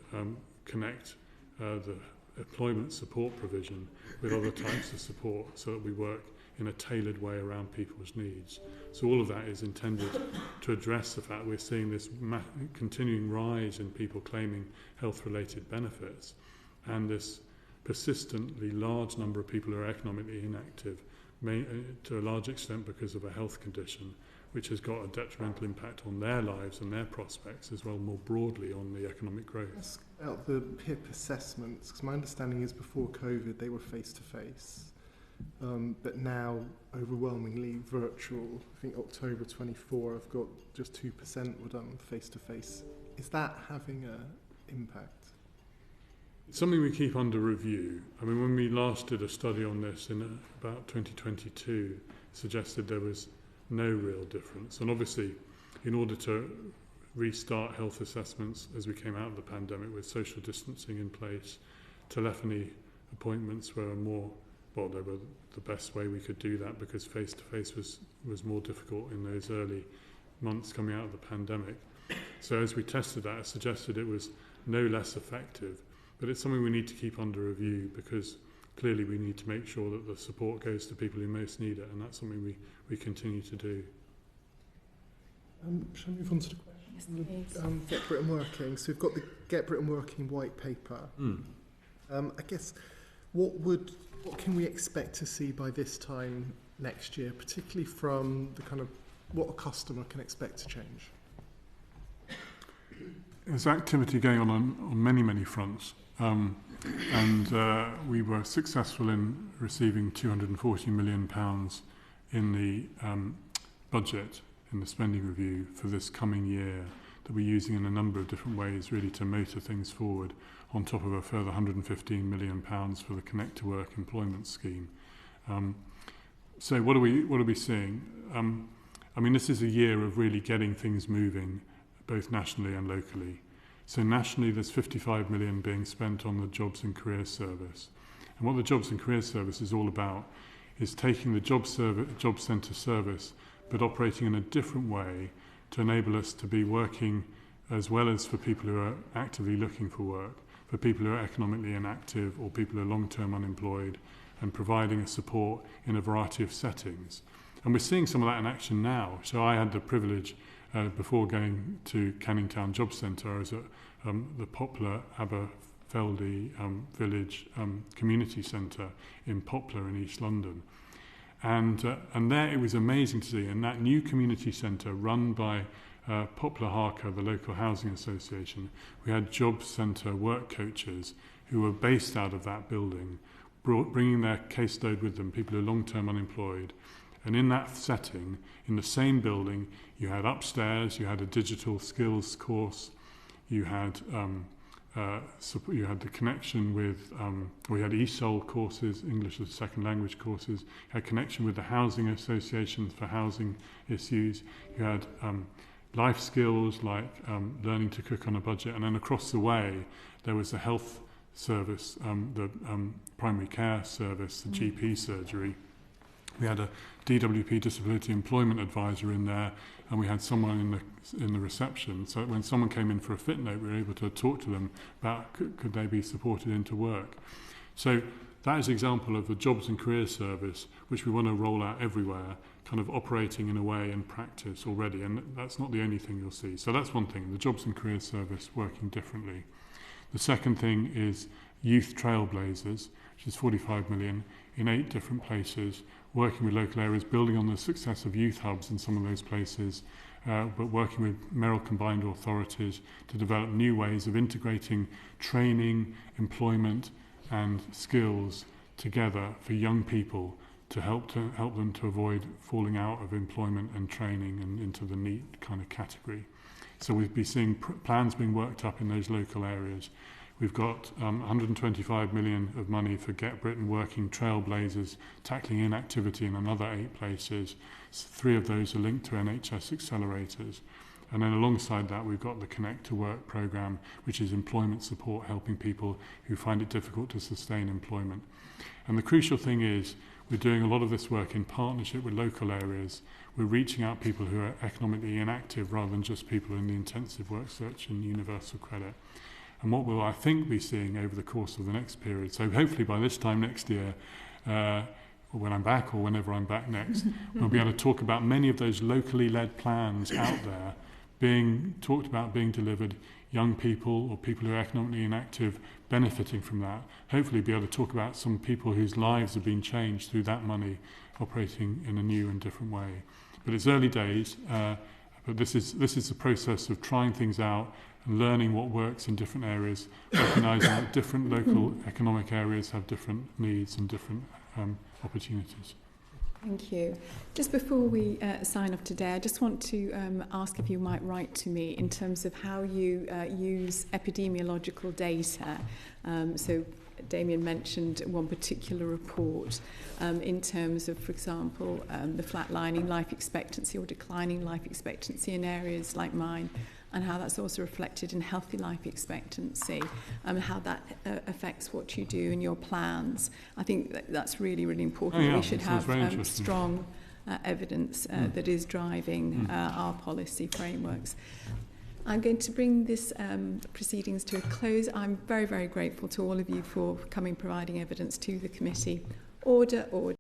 connect the employment support provision with other types of support so that we work in a tailored way around people's needs. So all of that is intended to address the fact we're seeing this continuing rise in people claiming health-related benefits, and this persistently large number of people who are economically inactive, to a large extent because of a health condition, which has got a detrimental impact on their lives and their prospects, as well more broadly on the economic growth. Ask about the PIP assessments, because my understanding is before COVID they were face-to-face, but now overwhelmingly virtual. I think October 24 I've got just 2% were done face-to-face. Is that having an impact? It's something we keep under review. I mean, when we last did a study on this in about 2022, it suggested there was no real difference. And obviously, in order to restart health assessments as we came out of the pandemic with social distancing in place, telephony appointments were they were the best way we could do that, because face-to-face was more difficult in those early months coming out of the pandemic. So as we tested that, it suggested it was no less effective. But it's something we need to keep under review, because clearly we need to make sure that the support goes to people who most need it, and that's something we continue to do. Shall I move on to the question? Get Britain Working. So we've got the Get Britain Working white paper. I guess what can we expect to see by this time next year, particularly from the kind of what a customer can expect to change? There's activity going on many, many fronts. And we were successful in receiving £240 million in the budget, in the spending review for this coming year, that we're using in a number of different ways really to motor things forward, on top of a further £115 million for the Connect to Work employment scheme. So what are we seeing? I mean, this is a year of really getting things moving, both nationally and locally. So nationally, there's 55 million being spent on the Jobs and Careers Service. And what the Jobs and Careers Service is all about is taking the job centre service, but operating in a different way to enable us to be working as well as for people who are actively looking for work, for people who are economically inactive or people who are long-term unemployed, and providing a support in a variety of settings. And we're seeing some of that in action now. So I had the privilege before going to Canning Town Job Centre, I was at the Poplar Aberfeldy Village Community Centre in Poplar in East London. And there it was amazing to see. In that new community centre run by Poplar Harker, the local housing association, we had job centre work coaches who were based out of that building, bringing their caseload with them, people who are long-term unemployed. And in that setting, in the same building, you had upstairs, you had a digital skills course, you had the connection with, we had ESOL courses, English as a Second Language courses, you had connection with the housing associations for housing issues, you had life skills like learning to cook on a budget, and then across the way there was the health service, the primary care service, the GP surgery, We had a DWP disability employment advisor in there, and we had someone in the reception. So when someone came in for a fit note, we were able to talk to them about could they be supported into work. So that is an example of the Jobs and Career Service, which we want to roll out everywhere, kind of operating in a way in practice already. And that's not the only thing you'll see. So that's one thing, the Jobs and Career Service working differently. The second thing is Youth Trailblazers, which is 45 million in 8 different places, working with local areas, building on the success of youth hubs in some of those places, but working with Merrill combined authorities to develop new ways of integrating training, employment and skills together for young people to help them to avoid falling out of employment and training and into the NEET kind of category. So we'll be seeing plans being worked up in those local areas. We've got 125 million of money for Get Britain Working Trailblazers, tackling inactivity in another 8 places. 3 of those are linked to NHS accelerators. And then alongside that, we've got the Connect to Work programme, which is employment support, helping people who find it difficult to sustain employment. And the crucial thing is, we're doing a lot of this work in partnership with local areas. We're reaching out people who are economically inactive rather than just people in the intensive work search and universal credit. And what we'll, I think, be seeing over the course of the next period, so hopefully by this time next year, or when I'm back or whenever I'm back next, we'll be able to talk about many of those locally led plans out there being talked about, being delivered, young people or people who are economically inactive benefiting from that. Hopefully be able to talk about some people whose lives have been changed through that money operating in a new and different way. But it's early days, but this is the process of trying things out and learning what works in different areas, recognising that different local economic areas have different needs and different opportunities. Thank you. Just before we sign off today, I just want to ask if you might write to me in terms of how you use epidemiological data. So Damien mentioned one particular report in terms of, for example, the flatlining life expectancy or declining life expectancy in areas like mine, and how that's also reflected in healthy life expectancy, how that affects what you do in your plans. I think that's really, really important. We should have strong evidence that is driving our policy frameworks. I'm going to bring this proceedings to a close. I'm very, very grateful to all of you for coming, providing evidence to the committee. Order, order.